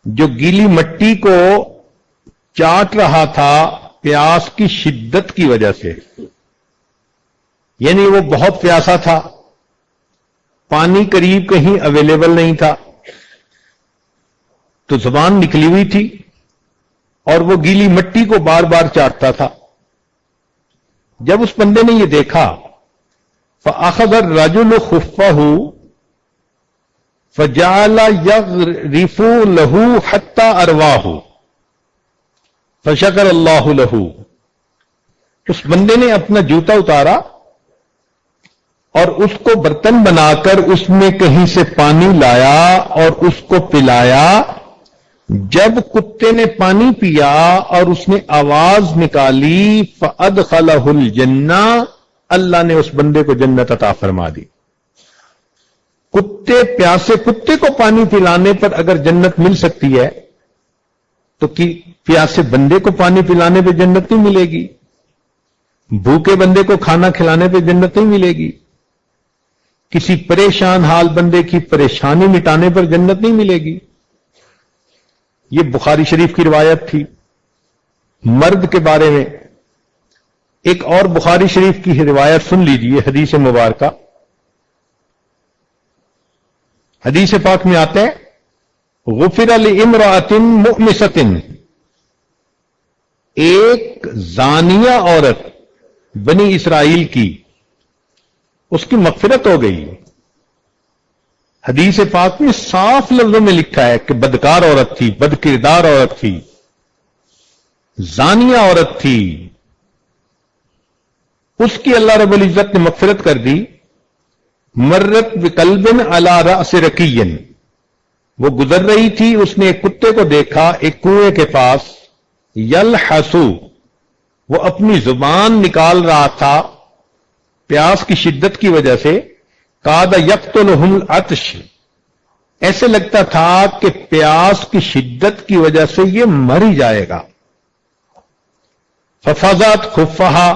جو گیلی مٹی کو چاٹ رہا تھا پیاس کی شدت کی وجہ سے، یعنی وہ بہت پیاسا تھا، پانی قریب کہیں اویلیبل نہیں تھا، تو زبان نکلی ہوئی تھی اور وہ گیلی مٹی کو بار بار چاٹتا تھا۔ جب اس بندے نے یہ دیکھا فَأَخَذَ الرَّجُلُ خُفَّهُ فَجَعَلَ يَغْرِفُ لَهُ حَتَّى أَرْوَاهُ فَشَكَرَ اللَّهُ لَهُ، اس بندے نے اپنا جوتا اتارا اور اس کو برتن بنا کر اس میں کہیں سے پانی لایا اور اس کو پلایا۔ جب کتے نے پانی پیا اور اس نے آواز نکالی فَأَدْخَلَهُ الْجَنَّةَ، اللہ نے اس بندے کو جنت عطا فرما دی۔ کتے پیاسے کتے کو پانی پلانے پر اگر جنت مل سکتی ہے تو پیاسے بندے کو پانی پلانے پہ جنت نہیں ملے گی، بھوکے بندے کو کھانا کھلانے پہ جنت نہیں ملے گی، کسی پریشان حال بندے کی پریشانی مٹانے پر جنت نہیں ملے گی۔ یہ بخاری شریف کی روایت تھی مرد کے بارے میں۔ ایک اور بخاری شریف کی روایت سن لیجئے، حدیث مبارکہ۔ حدیث پاک میں آتے ہیں غفر لامرأة مؤمسة، ایک زانیہ عورت بنی اسرائیل کی، اس کی مغفرت ہو گئی۔ حدیث پاک میں صاف لفظوں میں لکھا ہے کہ بدکار عورت تھی، بد کردار عورت تھی، زانیہ عورت تھی، اس کی اللہ رب العزت نے مغفرت کر دی۔ مرت بقلب علی رأس رکی، وہ گزر رہی تھی، اس نے ایک کتے کو دیکھا ایک کنویں کے پاس، یلحسو، وہ اپنی زبان نکال رہا تھا پیاس کی شدت کی وجہ سے، کاد یقتلہم العطش، ایسے لگتا تھا کہ پیاس کی شدت کی وجہ سے یہ مر ہی جائے گا۔ ففزت خفہا،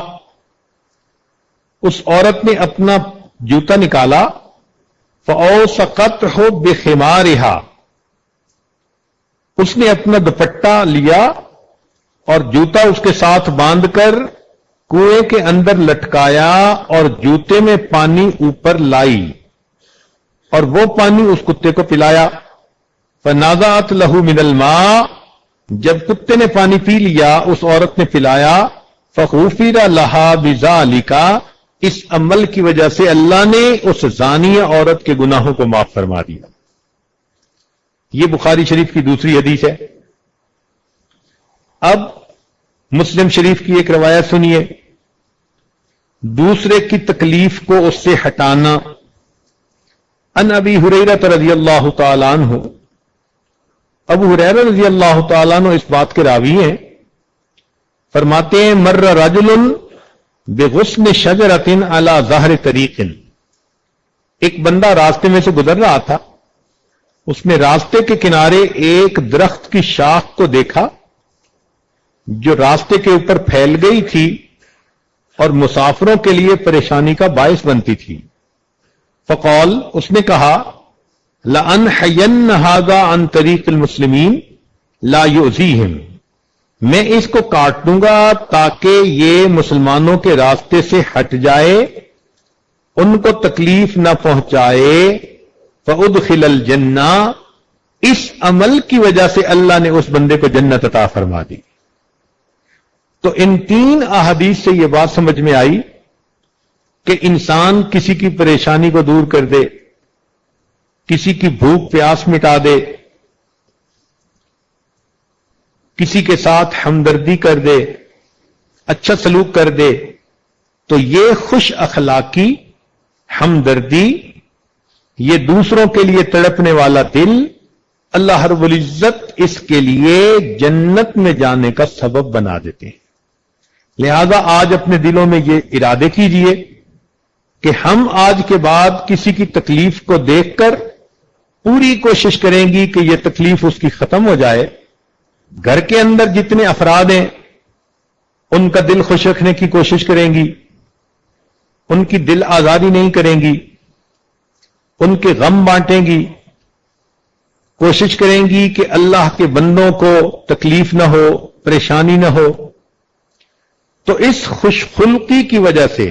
اس عورت نے اپنا جوتا نکالا، فاوسقتہ بخمارہا، اس نے اپنا دوپٹہ لیا اور جوتا اس کے ساتھ باندھ کر کنویں کے اندر لٹکایا اور جوتے میں پانی اوپر لائی اور وہ پانی اس کتے کو پلایا۔ فنازعت لہ من الماء، جب کتے نے پانی پی لیا اس عورت نے پلایا، فغفر لہا بذالک، اس عمل کی وجہ سے اللہ نے اس زانیہ عورت کے گناہوں کو معاف فرما دیا۔ یہ بخاری شریف کی دوسری حدیث ہے۔ اب مسلم شریف کی ایک روایت سنیے، دوسرے کی تکلیف کو اس سے ہٹانا۔ ان ابی ہریرہ رضی اللہ تعالی عنہ، ابو ہریرہ رضی اللہ تعالی عنہ اس بات کے راوی ہیں، فرماتے ہیں مر رجل بغصن شجرۃ علی ظہر طریق، ایک بندہ راستے میں سے گزر رہا تھا، اس نے راستے کے کنارے ایک درخت کی شاخ کو دیکھا جو راستے کے اوپر پھیل گئی تھی اور مسافروں کے لیے پریشانی کا باعث بنتی تھی۔ فقال، اس نے کہا لأنحین ھذا عن طریق المسلمین لا یؤذیہم، میں اس کو کاٹ دوں گا تاکہ یہ مسلمانوں کے راستے سے ہٹ جائے، ان کو تکلیف نہ پہنچائے۔ فادخل الجنہ، اس عمل کی وجہ سے اللہ نے اس بندے کو جنت عطا فرما دی۔ تو ان تین احادیث سے یہ بات سمجھ میں آئی کہ انسان کسی کی پریشانی کو دور کر دے، کسی کی بھوک پیاس مٹا دے، کسی کے ساتھ ہمدردی کر دے، اچھا سلوک کر دے، تو یہ خوش اخلاقی، ہمدردی، یہ دوسروں کے لیے تڑپنے والا دل اللہ رب العزت اس کے لیے جنت میں جانے کا سبب بنا دیتے ہیں۔ لہذا آج اپنے دلوں میں یہ ارادے کیجئے کہ ہم آج کے بعد کسی کی تکلیف کو دیکھ کر پوری کوشش کریں گی کہ یہ تکلیف اس کی ختم ہو جائے۔ گھر کے اندر جتنے افراد ہیں ان کا دل خوش رکھنے کی کوشش کریں گی، ان کی دل آزاری نہیں کریں گی، ان کے غم بانٹیں گی، کوشش کریں گی کہ اللہ کے بندوں کو تکلیف نہ ہو، پریشانی نہ ہو۔ تو اس خوش خلقی کی وجہ سے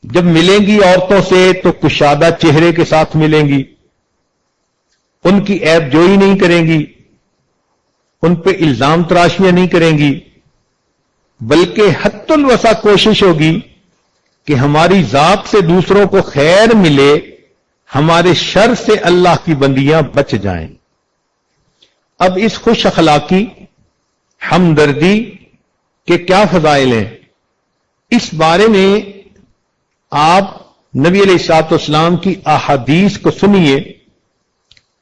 جب ملیں گی عورتوں سے تو کشادہ چہرے کے ساتھ ملیں گی، ان کی عیب جوئی نہیں کریں گی، ان پہ الزام تراشیاں نہیں کریں گی، بلکہ حد الوسع کوشش ہوگی کہ ہماری ذات سے دوسروں کو خیر ملے، ہمارے شر سے اللہ کی بندیاں بچ جائیں۔ اب اس خوش اخلاقی، ہمدردی کے کیا فضائل ہیں، اس بارے میں آپ نبی علیہ الصلوۃ والسلام کی احادیث کو سنیے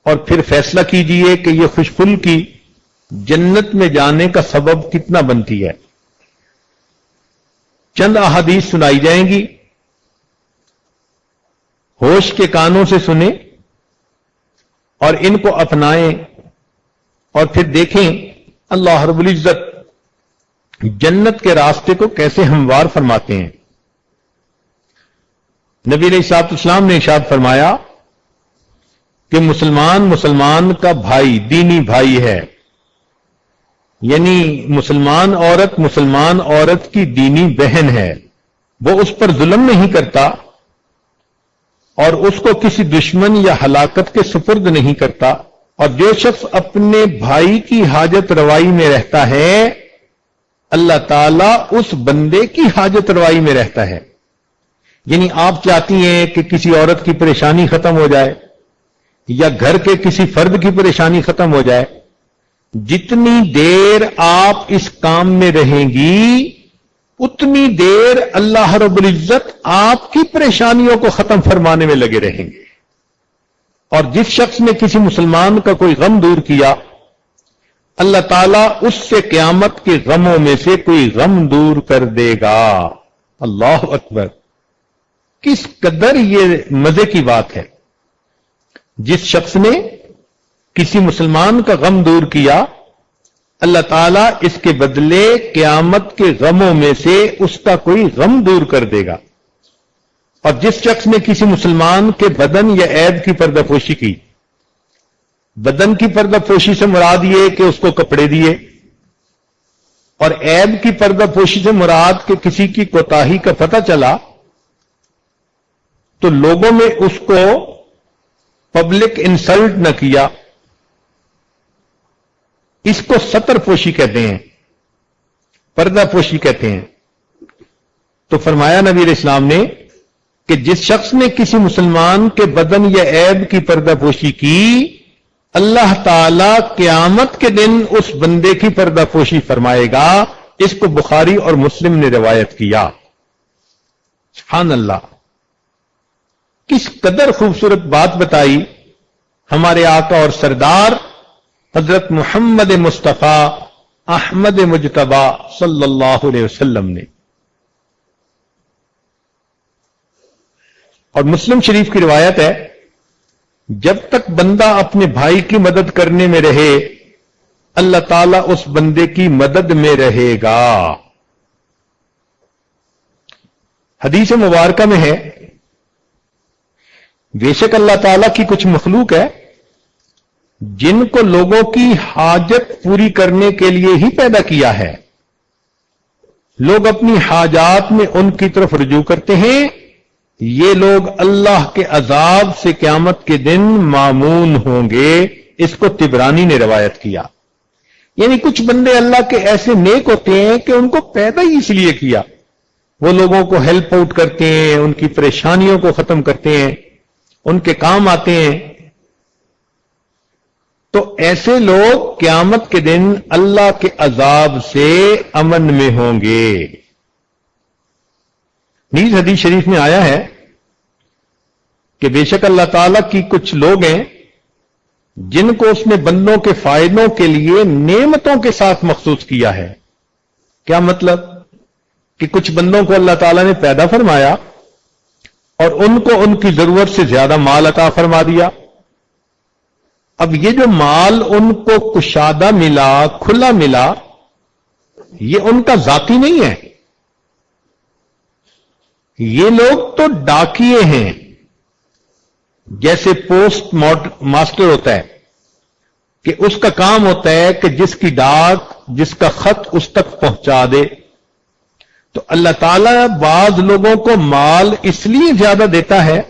اور پھر فیصلہ کیجئے کہ یہ خوش خلقی جنت میں جانے کا سبب کتنا بنتی ہے۔ چند احادیث سنائی جائیں گی، ہوش کے کانوں سے سنیں اور ان کو اپنائیں اور پھر دیکھیں اللہ رب العزت جنت کے راستے کو کیسے ہموار فرماتے ہیں۔ نبی علیہ الصلوۃ والسلام نے ارشاد فرمایا کہ مسلمان کا بھائی، دینی بھائی ہے، یعنی مسلمان عورت کی دینی بہن ہے، وہ اس پر ظلم نہیں کرتا اور اس کو کسی دشمن یا ہلاکت کے سپرد نہیں کرتا، اور جو شخص اپنے بھائی کی حاجت روائی میں رہتا ہے اللہ تعالیٰ اس بندے کی حاجت روائی میں رہتا ہے۔ یعنی آپ چاہتی ہیں کہ کسی عورت کی پریشانی ختم ہو جائے یا گھر کے کسی فرد کی پریشانی ختم ہو جائے، جتنی دیر آپ اس کام میں رہیں گی اتنی دیر اللہ رب العزت آپ کی پریشانیوں کو ختم فرمانے میں لگے رہیں گے۔ اور جس شخص نے کسی مسلمان کا کوئی غم دور کیا اللہ تعالیٰ اس سے قیامت کے غموں میں سے کوئی غم دور کر دے گا۔ اللہ اکبر، کس قدر یہ مزے کی بات ہے۔ جس شخص نے کسی مسلمان کا غم دور کیا اللہ تعالیٰ اس کے بدلے قیامت کے غموں میں سے اس کا کوئی غم دور کر دے گا۔ اور جس شخص نے کسی مسلمان کے بدن یا عیب کی پردہ پوشی کی، بدن کی پردہ پوشی سے مراد یہ کہ اس کو کپڑے دیے، اور عیب کی پردہ پوشی سے مراد کہ کسی کی کوتاہی کا پتہ چلا تو لوگوں میں اس کو پبلک انسلٹ نہ کیا، اس کو ستر پوشی کہتے ہیں، پردہ پوشی کہتے ہیں۔ تو فرمایا نبی علیہ السلام نے کہ جس شخص نے کسی مسلمان کے بدن یا عیب کی پردہ پوشی کی اللہ تعالی قیامت کے دن اس بندے کی پردہ پوشی فرمائے گا۔ اس کو بخاری اور مسلم نے روایت کیا۔ سبحان اللہ، کس قدر خوبصورت بات بتائی ہمارے آقا اور سردار حضرت محمد مصطفیٰ احمد مجتبی صلی اللہ علیہ وسلم نے۔ اور مسلم شریف کی روایت ہے، جب تک بندہ اپنے بھائی کی مدد کرنے میں رہے اللہ تعالیٰ اس بندے کی مدد میں رہے گا۔ حدیث مبارکہ میں ہے، بے شک اللہ تعالیٰ کی کچھ مخلوق ہے جن کو لوگوں کی حاجت پوری کرنے کے لیے ہی پیدا کیا ہے، لوگ اپنی حاجات میں ان کی طرف رجوع کرتے ہیں، یہ لوگ اللہ کے عذاب سے قیامت کے دن مامون ہوں گے۔ اس کو طبرانی نے روایت کیا۔ یعنی کچھ بندے اللہ کے ایسے نیک ہوتے ہیں کہ ان کو پیدا ہی اس لیے کیا، وہ لوگوں کو ہیلپ آؤٹ کرتے ہیں، ان کی پریشانیوں کو ختم کرتے ہیں، ان کے کام آتے ہیں۔ تو ایسے لوگ قیامت کے دن اللہ کے عذاب سے امن میں ہوں گے۔ نیز حدیث شریف میں آیا ہے کہ بے شک اللہ تعالیٰ کی کچھ لوگ ہیں جن کو اس نے بندوں کے فائدوں کے لیے نعمتوں کے ساتھ مخصوص کیا ہے. کیا مطلب؟ کہ کچھ بندوں کو اللہ تعالیٰ نے پیدا فرمایا اور ان کو ان کی ضرورت سے زیادہ مال عطا فرما دیا. اب یہ جو مال ان کو کشادہ ملا، کھلا ملا، یہ ان کا ذاتی نہیں ہے. یہ لوگ تو ڈاکیے ہیں. جیسے پوسٹ ماسٹر ہوتا ہے کہ اس کا کام ہوتا ہے کہ جس کی ڈاک، جس کا خط اس تک پہنچا دے. تو اللہ تعالیٰ بعض لوگوں کو مال اس لیے زیادہ دیتا ہے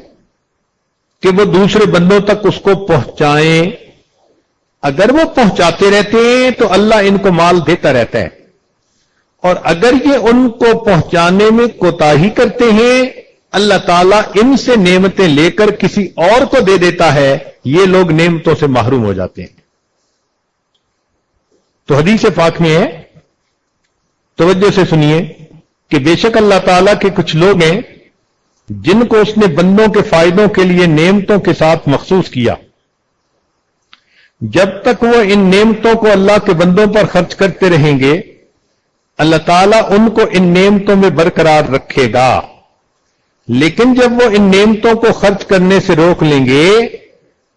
کہ وہ دوسرے بندوں تک اس کو پہنچائیں. اگر وہ پہنچاتے رہتے ہیں تو اللہ ان کو مال دیتا رہتا ہے، اور اگر یہ ان کو پہنچانے میں کوتاہی کرتے ہیں اللہ تعالیٰ ان سے نعمتیں لے کر کسی اور کو دے دیتا ہے. یہ لوگ نعمتوں سے محروم ہو جاتے ہیں. تو حدیث پاک میں ہے، توجہ سے سنیے، کہ بے شک اللہ تعالیٰ کے کچھ لوگ ہیں جن کو اس نے بندوں کے فائدوں کے لیے نعمتوں کے ساتھ مخصوص کیا. جب تک وہ ان نعمتوں کو اللہ کے بندوں پر خرچ کرتے رہیں گے اللہ تعالیٰ ان کو ان نعمتوں میں برقرار رکھے گا. لیکن جب وہ ان نعمتوں کو خرچ کرنے سے روک لیں گے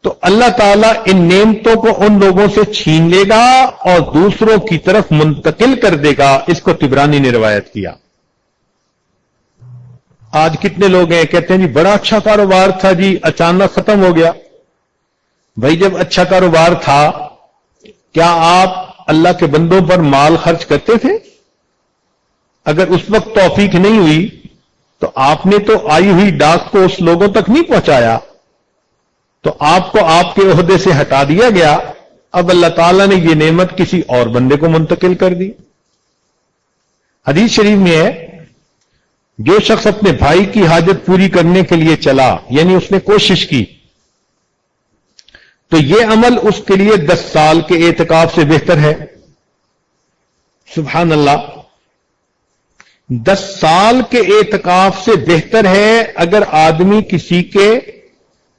تو اللہ تعالیٰ ان نعمتوں کو ان لوگوں سے چھین لے گا اور دوسروں کی طرف منتقل کر دے گا. اس کو طبرانی نے روایت کیا. آج کتنے لوگ ہیں کہتے ہیں جی بڑا اچھا کاروبار تھا جی، اچانک ختم ہو گیا. بھائی جب اچھا کاروبار تھا کیا آپ اللہ کے بندوں پر مال خرچ کرتے تھے؟ اگر اس وقت توفیق نہیں ہوئی تو آپ نے تو آئی ہوئی ڈاک کو اس لوگوں تک نہیں پہنچایا، تو آپ کو آپ کے عہدے سے ہٹا دیا گیا. اب اللہ تعالیٰ نے یہ نعمت کسی اور بندے کو منتقل کر دی. حدیث شریف میں ہے جو شخص اپنے بھائی کی حاجت پوری کرنے کے لیے چلا، یعنی اس نے کوشش کی، تو یہ عمل اس کے لیے 10 سال کے اعتکاف سے بہتر ہے. سبحان اللہ، 10 سال کے اعتکاف سے بہتر ہے اگر آدمی کسی کے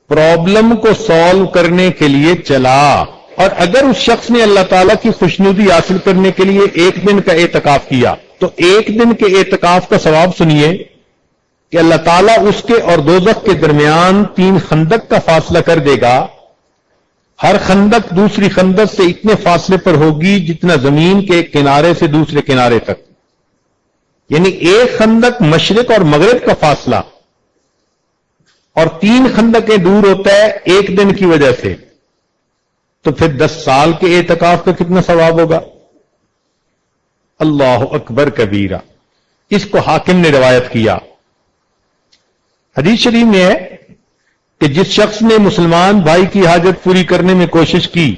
پرابلم کو سالو کرنے کے لیے چلا. اور اگر اس شخص نے اللہ تعالیٰ کی خوشنودی حاصل کرنے کے لیے 1 دن کا اعتکاف کیا تو 1 دن کے اعتکاف کا ثواب سنیے کہ اللہ تعالیٰ اس کے اور دوزخ کے درمیان 3 خندق کا فاصلہ کر دے گا. ہر خندق دوسری خندق سے اتنے فاصلے پر ہوگی جتنا زمین کے ایک کنارے سے دوسرے کنارے تک، یعنی 1 خندق مشرق اور مغرب کا فاصلہ، اور 3 خندقیں دور ہوتا ہے 1 دن کی وجہ سے. تو پھر 10 سال کے اعتکاف کا کتنا ثواب ہوگا؟ اللہ اکبر کبیرہ. اس کو حاکم نے روایت کیا. حدیث شریف میں ہے کہ جس شخص نے مسلمان بھائی کی حاجت پوری کرنے میں کوشش کی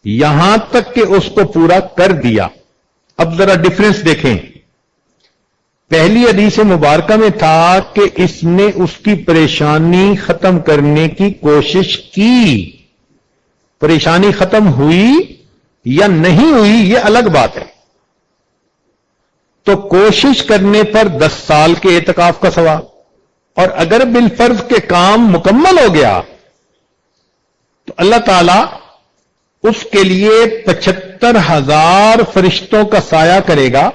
یہاں تک کہ اس کو پورا کر دیا. اب ذرا ڈفرنس دیکھیں. پہلی حدیث مبارکہ میں تھا کہ اس نے اس کی پریشانی ختم کرنے کی کوشش کی. پریشانی ختم ہوئی یا نہیں ہوئی یہ الگ بات ہے. تو کوشش کرنے پر 10 سال کے اعتکاف کا ثواب، اور اگر بالفرض کے کام مکمل ہو گیا تو اللہ تعالی اس کے لیے 75,000 فرشتوں کا سایہ کرے گا،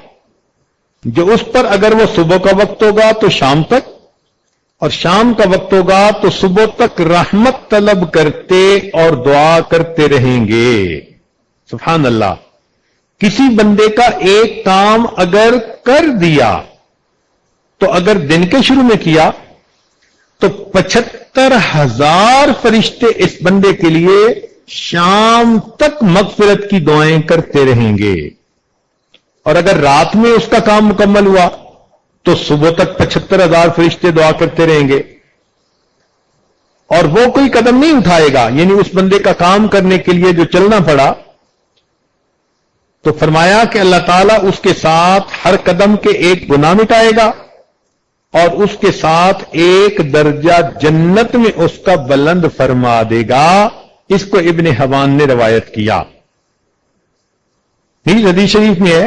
جو اس پر اگر وہ صبح کا وقت ہوگا تو شام تک، اور شام کا وقت ہوگا تو صبح تک رحمت طلب کرتے اور دعا کرتے رہیں گے. سبحان اللہ. کسی بندے کا ایک کام اگر کر دیا تو اگر دن کے شروع میں کیا تو 75,000 فرشتے اس بندے کے لیے شام تک مغفرت کی دعائیں کرتے رہیں گے. اور اگر رات میں اس کا کام مکمل ہوا تو صبح تک 75,000 فرشتے دعا کرتے رہیں گے، اور وہ کوئی قدم نہیں اٹھائے گا. یعنی اس بندے کا کام کرنے کے لیے جو چلنا پڑا، تو فرمایا کہ اللہ تعالیٰ اس کے ساتھ ہر قدم کے ایک گناہ مٹائے گا اور اس کے ساتھ 1 درجہ جنت میں اس کا بلند فرما دے گا. اس کو ابن حبان نے روایت کیا. حدیث شریف میں ہے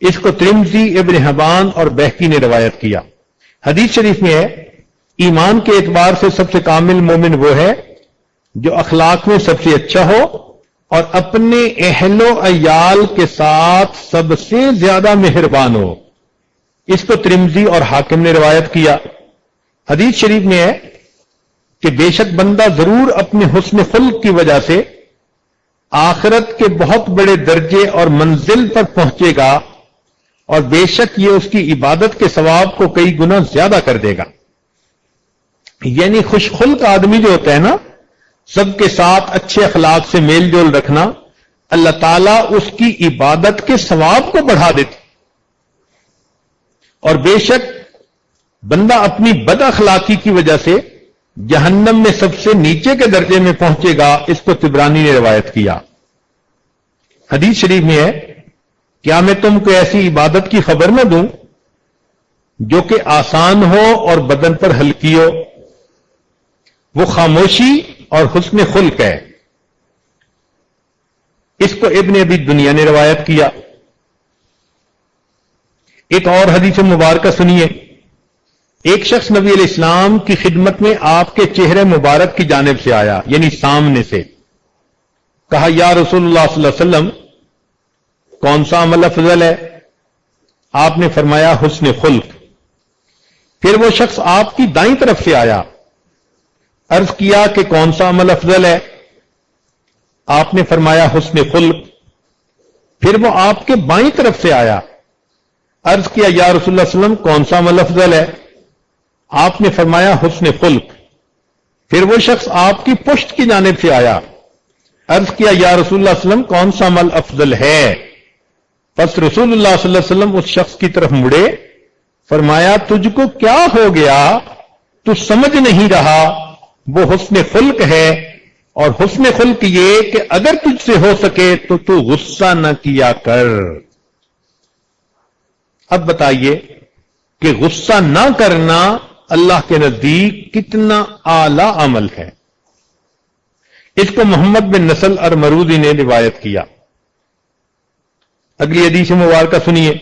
اس کو ترمذی، ابن حبان اور بہقی نے روایت کیا۔ حدیث شریف میں ہے ایمان کے اعتبار سے سب سے کامل مومن وہ ہے جو اخلاق میں سب سے اچھا ہو اور اپنے اہل و عیال کے ساتھ سب سے زیادہ مہربان ہو۔ اس کو ترمذی اور حاکم نے روایت کیا۔ حدیث شریف میں ہے کہ بے شک بندہ ضرور اپنے حسن خلق کی وجہ سے آخرت کے بہت بڑے درجے اور منزل پر پہنچے گا اور بے شک یہ اس کی عبادت کے ثواب کو کئی گنا زیادہ کر دے گا۔ یعنی خوش خلق آدمی جو ہوتا ہے نا، سب کے ساتھ اچھے اخلاق سے میل جول رکھنا، اللہ تعالیٰ اس کی عبادت کے ثواب کو بڑھا دیتے، اور بے شک بندہ اپنی بد اخلاقی کی وجہ سے جہنم میں سب سے نیچے کے درجے میں پہنچے گا۔ اس کو طبرانی نے روایت کیا۔ حدیث شریف میں ہے کیا میں تم کو ایسی عبادت کی خبر نہ دوں جو کہ آسان ہو اور بدن پر ہلکی ہو؟ وہ خاموشی اور حسن خلق ہے۔ اس کو ابن ابی دنیا نے روایت کیا۔ ایک اور حدیث مبارکہ سنیے۔ ایک شخص نبی علیہ السلام کی خدمت میں آپ کے چہرے مبارک کی جانب سے آیا، یعنی سامنے سے۔ کہا یا رسول اللہ صلی اللہ علیہ وسلم کون سا عمل افضل ہے؟ آپ نے فرمایا حسن خلق۔ پھر وہ شخص آپ کی دائیں طرف سے آیا، عرض کیا کہ کون سا عمل افضل ہے؟ آپ نے فرمایا حسن خلق۔ پھر وہ آپ کے بائیں طرف سے آیا، عرض کیا یا رسول اللہ صلی اللہ علیہ وسلم کون سا عمل افضل ہے؟ آپ نے فرمایا حسن خلق۔ پھر وہ شخص آپ کی پشت کی جانب سے آیا، عرض کیا یا رسول اللہ صلی اللہ علیہ وسلم کون سا عمل افضل ہے؟ پس رسول اللہ صلی اللہ علیہ وسلم اس شخص کی طرف مڑے، فرمایا تجھ کو کیا ہو گیا؟ تو سمجھ نہیں رہا وہ حسن خلق ہے، اور حسن خلق یہ کہ اگر تجھ سے ہو سکے تو غصہ نہ کیا کر۔ اب بتائیے کہ غصہ نہ کرنا اللہ کے نزدیک کتنا اعلی عمل ہے۔ اس کو محمد بن نصر المروزی نے روایت کیا۔ اگلی حدیث مبارکہ سنیے۔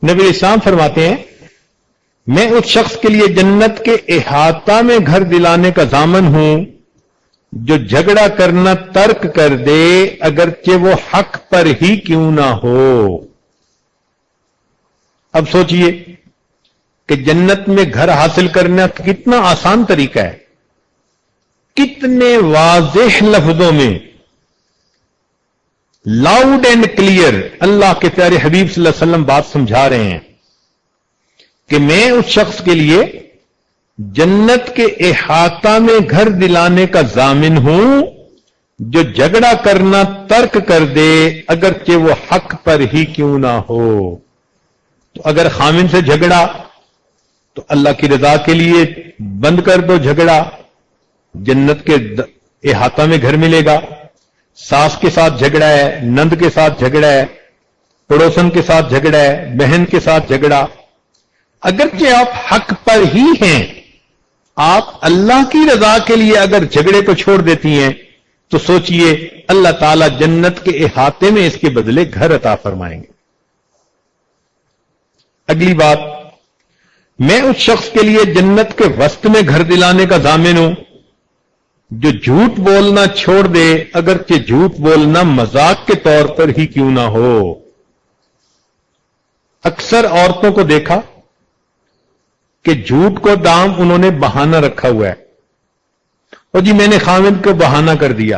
نبی اسلام فرماتے ہیں میں اس شخص کے لیے جنت کے احاطہ میں گھر دلانے کا ضامن ہوں جو جھگڑا کرنا ترک کر دے اگرچہ وہ حق پر ہی کیوں نہ ہو۔ اب سوچئے کہ جنت میں گھر حاصل کرنا کتنا آسان طریقہ ہے، کتنے واضح لفظوں میں لاؤڈ اینڈ کلیئر اللہ کے پیارے حبیب صلی اللہ علیہ وسلم بات سمجھا رہے ہیں کہ میں اس شخص کے لیے جنت کے احاطہ میں گھر دلانے کا ضامن ہوں جو جھگڑا کرنا ترک کر دے اگرچہ وہ حق پر ہی کیوں نہ ہو۔ تو اگر خامن سے جھگڑا تو اللہ کی رضا کے لیے بند کر دو جھگڑا، جنت کے احاطہ میں گھر ملے گا۔ ساس کے ساتھ جھگڑا ہے، نند کے ساتھ جھگڑا ہے، پڑوسن کے ساتھ جھگڑا ہے، بہن کے ساتھ جھگڑا، اگرچہ آپ حق پر ہی ہیں، آپ اللہ کی رضا کے لیے اگر جھگڑے کو چھوڑ دیتی ہیں تو سوچئے اللہ تعالیٰ جنت کے احاطے میں اس کے بدلے گھر عطا فرمائیں گے۔ اگلی بات، میں اس شخص کے لیے جنت کے وسط میں گھر دلانے کا ضامن ہوں جو جھوٹ بولنا چھوڑ دے اگرچہ جھوٹ بولنا مذاق کے طور پر ہی کیوں نہ ہو۔ اکثر عورتوں کو دیکھا کہ جھوٹ کو دام انہوں نے بہانہ رکھا ہوا ہے، اور جی میں نے خامد کو بہانہ کر دیا،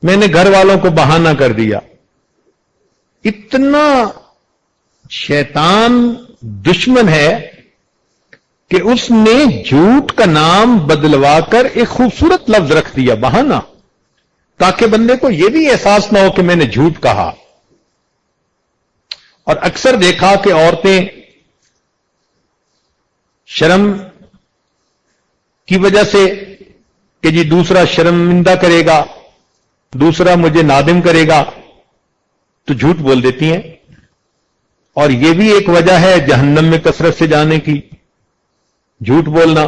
میں نے گھر والوں کو بہانہ کر دیا۔ اتنا شیطان دشمن ہے کہ اس نے جھوٹ کا نام بدلوا کر ایک خوبصورت لفظ رکھ دیا بہانہ، تاکہ بندے کو یہ بھی احساس نہ ہو کہ میں نے جھوٹ کہا۔ اور اکثر دیکھا کہ عورتیں شرم کی وجہ سے کہ جی دوسرا شرمندہ کرے گا، دوسرا مجھے نادم کرے گا، تو جھوٹ بول دیتی ہیں، اور یہ بھی ایک وجہ ہے جہنم میں کثرت سے جانے کی، جھوٹ بولنا۔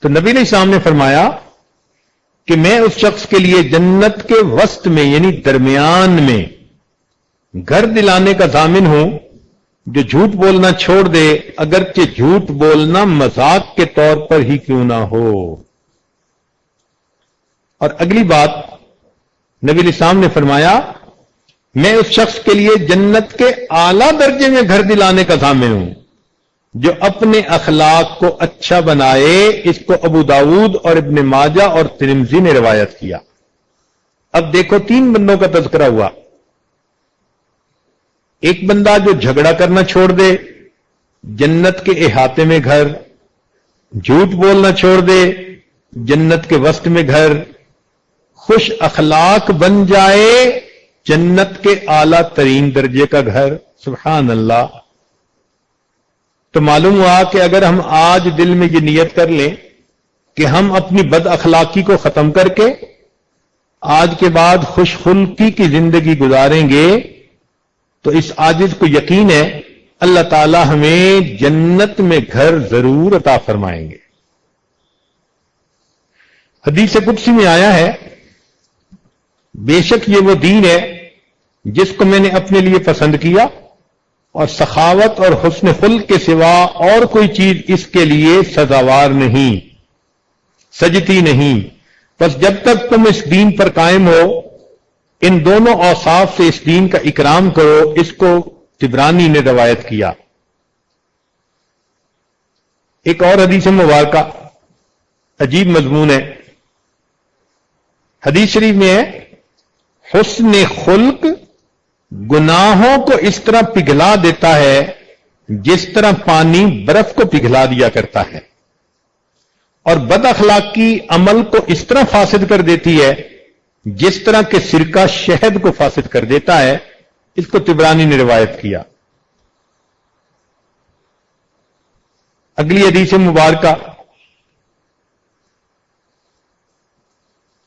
تو نبی علیہ السلام نے فرمایا کہ میں اس شخص کے لیے جنت کے وسط میں یعنی درمیان میں گھر دلانے کا ضامن ہوں جو جھوٹ بولنا چھوڑ دے، اگرچہ جھوٹ بولنا مذاق کے طور پر ہی کیوں نہ ہو۔ اور اگلی بات نبی علیہ السلام نے فرمایا، میں اس شخص کے لیے جنت کے اعلی درجے میں گھر دلانے کا ضامن ہوں جو اپنے اخلاق کو اچھا بنائے۔ اس کو ابو داؤد اور ابن ماجہ اور ترمذی نے روایت کیا۔ اب دیکھو 3 بندوں کا تذکرہ ہوا۔ ایک بندہ جو جھگڑا کرنا چھوڑ دے، جنت کے احاطے میں گھر، جھوٹ بولنا چھوڑ دے، جنت کے وسط میں گھر، خوش اخلاق بن جائے، جنت کے اعلی ترین درجے کا گھر۔ سبحان اللہ۔ تو معلوم ہوا کہ اگر ہم آج دل میں یہ نیت کر لیں کہ ہم اپنی بد اخلاقی کو ختم کر کے آج کے بعد خوش خلقی کی زندگی گزاریں گے، تو اس عاجز کو یقین ہے اللہ تعالی ہمیں جنت میں گھر ضرور عطا فرمائیں گے۔ حدیث قدسی میں آیا ہے، بے شک یہ وہ دین ہے جس کو میں نے اپنے لیے پسند کیا، اور سخاوت اور حسن خلق کے سوا اور کوئی چیز اس کے لیے سزاوار نہیں، سجتی نہیں۔ بس جب تک تم اس دین پر قائم ہو، ان دونوں اوصاف سے اس دین کا اکرام کرو۔ اس کو طبرانی نے روایت کیا۔ ایک اور حدیث مبارکہ عجیب مضمون ہے۔ حدیث شریف میں ہے، حسن خلق گناہوں کو اس طرح پگھلا دیتا ہے جس طرح پانی برف کو پگھلا دیا کرتا ہے، اور بد اخلاقی عمل کو اس طرح فاسد کر دیتی ہے جس طرح کہ سرکہ شہد کو فاسد کر دیتا ہے۔ اس کو طبرانی نے روایت کیا۔ اگلی حدیث مبارکہ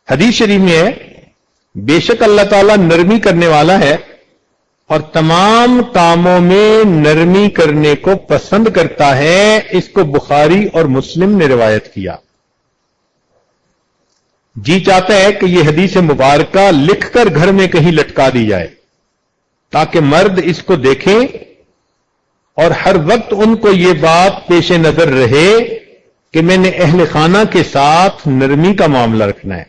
حدیث شریف میں ہے، بے شک اللہ تعالیٰ نرمی کرنے والا ہے اور تمام کاموں میں نرمی کرنے کو پسند کرتا ہے۔ اس کو بخاری اور مسلم نے روایت کیا۔ جی چاہتا ہے کہ یہ حدیث مبارکہ لکھ کر گھر میں کہیں لٹکا دی جائے تاکہ مرد اس کو دیکھیں اور ہر وقت ان کو یہ بات پیش نظر رہے کہ میں نے اہل خانہ کے ساتھ نرمی کا معاملہ رکھنا ہے۔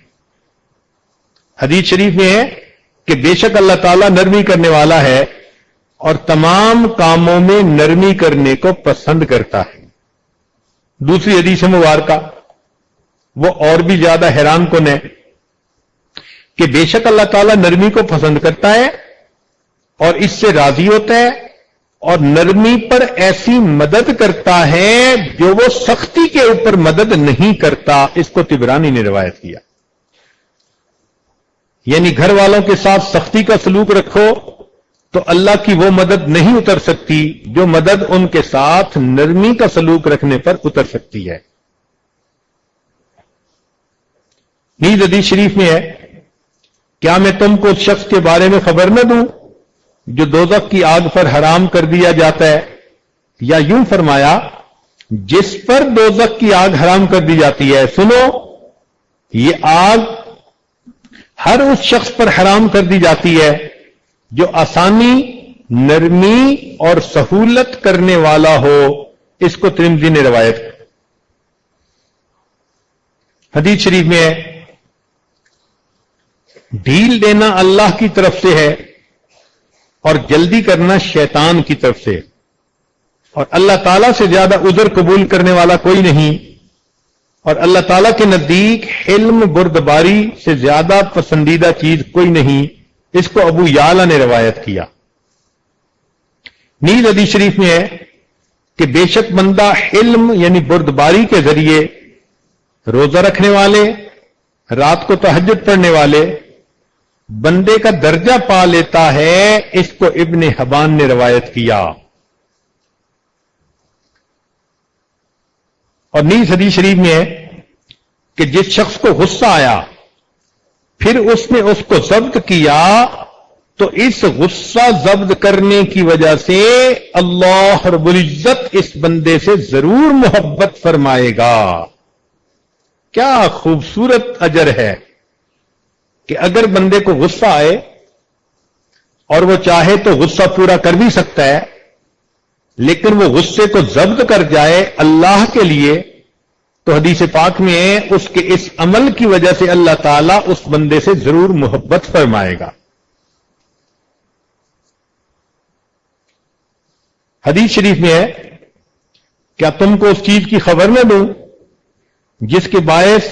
حدیث شریف میں ہے کہ بے شک اللہ تعالیٰ نرمی کرنے والا ہے اور تمام کاموں میں نرمی کرنے کو پسند کرتا ہے۔ دوسری حدیث مبارکہ وہ اور بھی زیادہ حیران کن ہے کہ بے شک اللہ تعالیٰ نرمی کو پسند کرتا ہے اور اس سے راضی ہوتا ہے، اور نرمی پر ایسی مدد کرتا ہے جو وہ سختی کے اوپر مدد نہیں کرتا۔ اس کو طبرانی نے روایت کیا۔ یعنی گھر والوں کے ساتھ سختی کا سلوک رکھو تو اللہ کی وہ مدد نہیں اتر سکتی جو مدد ان کے ساتھ نرمی کا سلوک رکھنے پر اتر سکتی ہے۔ نیز حدیث شریف میں ہے، کیا میں تم کو اس شخص کے بارے میں خبر نہ دوں جو دوزخ کی آگ پر حرام کر دیا جاتا ہے، یا یوں فرمایا جس پر دوزخ کی آگ حرام کر دی جاتی ہے۔ سنو، یہ آگ ہر اس شخص پر حرام کر دی جاتی ہے جو آسانی، نرمی اور سہولت کرنے والا ہو۔ اس کو ترمذی نے روایت کی۔ حدیث شریف میں ہے، ڈھیل دینا اللہ کی طرف سے ہے اور جلدی کرنا شیطان کی طرف سے، اور اللہ تعالیٰ سے زیادہ عذر قبول کرنے والا کوئی نہیں، اور اللہ تعالیٰ کے نزدیک حلم بردباری سے زیادہ پسندیدہ چیز کوئی نہیں۔ اس کو ابو یعلا نے روایت کیا۔ نیز حدیث شریف میں ہے کہ بے شک بندہ حلم یعنی بردباری کے ذریعے روزہ رکھنے والے، رات کو تہجد پڑھنے والے بندے کا درجہ پا لیتا ہے۔ اس کو ابن حبان نے روایت کیا۔ اور نیز حدیث شریف میں ہے کہ جس شخص کو غصہ آیا پھر اس نے اس کو ضبط کیا تو اس غصہ ضبط کرنے کی وجہ سے اللہ رب العزت اس بندے سے ضرور محبت فرمائے گا۔ کیا خوبصورت اجر ہے کہ اگر بندے کو غصہ آئے اور وہ چاہے تو غصہ پورا کر بھی سکتا ہے، لیکن وہ غصے کو ضبط کر جائے اللہ کے لیے، تو حدیث پاک میں اس کے اس عمل کی وجہ سے اللہ تعالیٰ اس بندے سے ضرور محبت فرمائے گا۔ حدیث شریف میں ہے، کیا تم کو اس چیز کی خبر نہ دوں جس کے باعث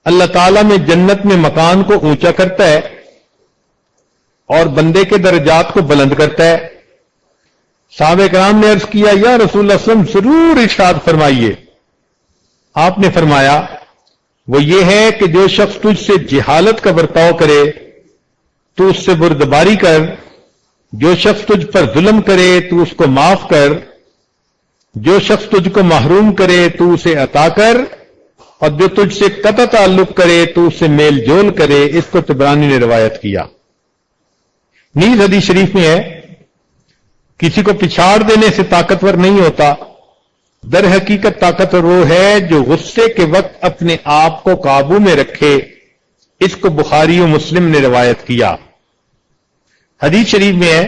اللہ تعالیٰ میں جنت میں مکان کو اونچا کرتا ہے اور بندے کے درجات کو بلند کرتا ہے؟ صحابہ کرام نے عرض کیا، یا رسول اللہ صلی اللہ علیہ وسلم ضرور ارشاد فرمائیے۔ آپ نے فرمایا، وہ یہ ہے کہ جو شخص تجھ سے جہالت کا برتاؤ کرے تو اس سے بردباری کر، جو شخص تجھ پر ظلم کرے تو اس کو معاف کر، جو شخص تجھ کو محروم کرے تو اسے عطا کر، اور جو تجھ سے قطع تعلق کرے تو اسے میل جول کرے۔ اس کو طبرانی نے روایت کیا۔ نیز حدیث شریف میں ہے، کسی کو پچھاڑ دینے سے طاقتور نہیں ہوتا، در حقیقت طاقتور وہ ہے جو غصے کے وقت اپنے آپ کو قابو میں رکھے۔ اس کو بخاری و مسلم نے روایت کیا۔ حدیث شریف میں ہے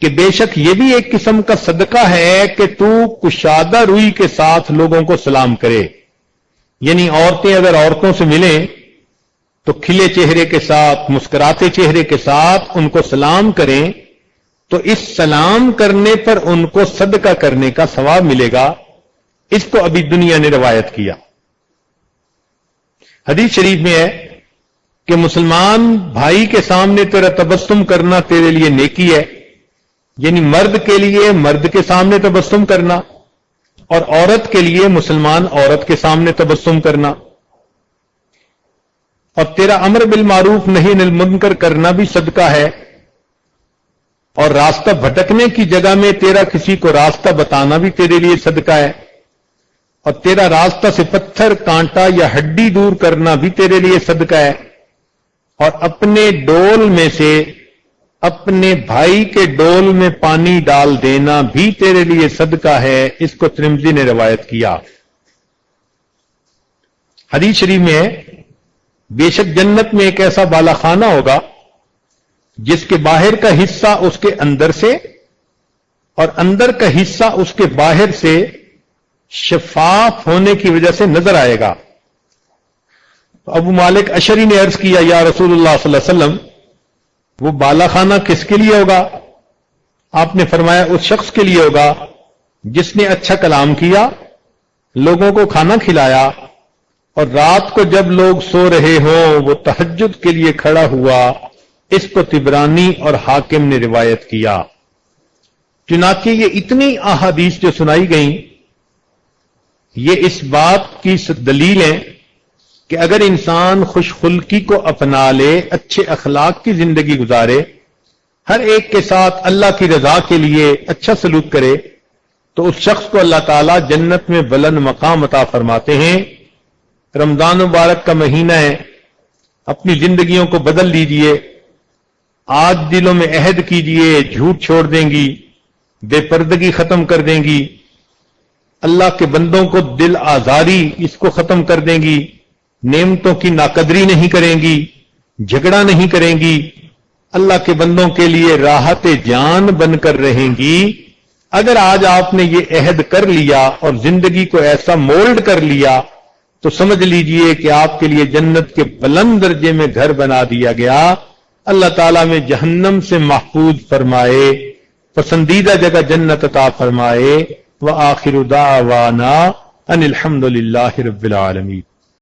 کہ بے شک یہ بھی ایک قسم کا صدقہ ہے کہ تو کشادہ روئی کے ساتھ لوگوں کو سلام کرے، یعنی عورتیں اگر عورتوں سے ملیں تو کھلے چہرے کے ساتھ، مسکراتے چہرے کے ساتھ ان کو سلام کریں، تو اس سلام کرنے پر ان کو صدقہ کرنے کا ثواب ملے گا۔ اس کو ابھی دنیا نے روایت کیا۔ حدیث شریف میں ہے کہ مسلمان بھائی کے سامنے تیرا تبسم کرنا تیرے لیے نیکی ہے، یعنی مرد کے لیے مرد کے سامنے تبسم کرنا، اور عورت کے لیے مسلمان عورت کے سامنے تبسم کرنا، اور تیرا امر بالمعروف نہی عن المنکر کرنا بھی صدقہ ہے، اور راستہ بھٹکنے کی جگہ میں تیرا کسی کو راستہ بتانا بھی تیرے لیے صدقہ ہے، اور تیرا راستہ سے پتھر، کانٹا یا ہڈی دور کرنا بھی تیرے لیے صدقہ ہے، اور اپنے ڈول میں سے اپنے بھائی کے ڈول میں پانی ڈال دینا بھی تیرے لیے صدقہ ہے۔ اس کو ترمذی نے روایت کیا۔ حدیث شریف میں ہے، بے شک جنت میں ایک ایسا بالا خانہ ہوگا جس کے باہر کا حصہ اس کے اندر سے اور اندر کا حصہ اس کے باہر سے شفاف ہونے کی وجہ سے نظر آئے گا۔ تو ابو مالک اشعری نے عرض کیا، یا رسول اللہ صلی اللہ علیہ وسلم، وہ بالا خانہ کس کے لیے ہوگا؟ آپ نے فرمایا، اس شخص کے لیے ہوگا جس نے اچھا کلام کیا، لوگوں کو کھانا کھلایا، اور رات کو جب لوگ سو رہے ہوں وہ تہجد کے لیے کھڑا ہوا۔ اس کو طبرانی اور حاکم نے روایت کیا۔ چنانچہ یہ اتنی احادیث جو سنائی گئیں، یہ اس بات کی دلیل ہے کہ اگر انسان خوش خلقی کو اپنا لے، اچھے اخلاق کی زندگی گزارے، ہر ایک کے ساتھ اللہ کی رضا کے لیے اچھا سلوک کرے، تو اس شخص کو اللہ تعالیٰ جنت میں بلند مقام عطا فرماتے ہیں۔ رمضان مبارک کا مہینہ ہے، اپنی زندگیوں کو بدل لیجئے، آج دلوں میں عہد کیجئے، جھوٹ چھوڑ دیں گی، بے پردگی ختم کر دیں گی، اللہ کے بندوں کو دل آزاری اس کو ختم کر دیں گی، نعمتوں کی ناقدری نہیں کریں گی، جھگڑا نہیں کریں گی، اللہ کے بندوں کے لیے راحت جان بن کر رہیں گی۔ اگر آج آپ نے یہ عہد کر لیا اور زندگی کو ایسا مولڈ کر لیا تو سمجھ لیجئے کہ آپ کے لیے جنت کے بلند درجے میں گھر بنا دیا گیا۔ اللہ تعالیٰ میں جہنم سے محفوظ فرمائے، پسندیدہ جگہ جنت عطا فرمائے۔ وآخر دعوانا ان الحمد للہ رب العالمین۔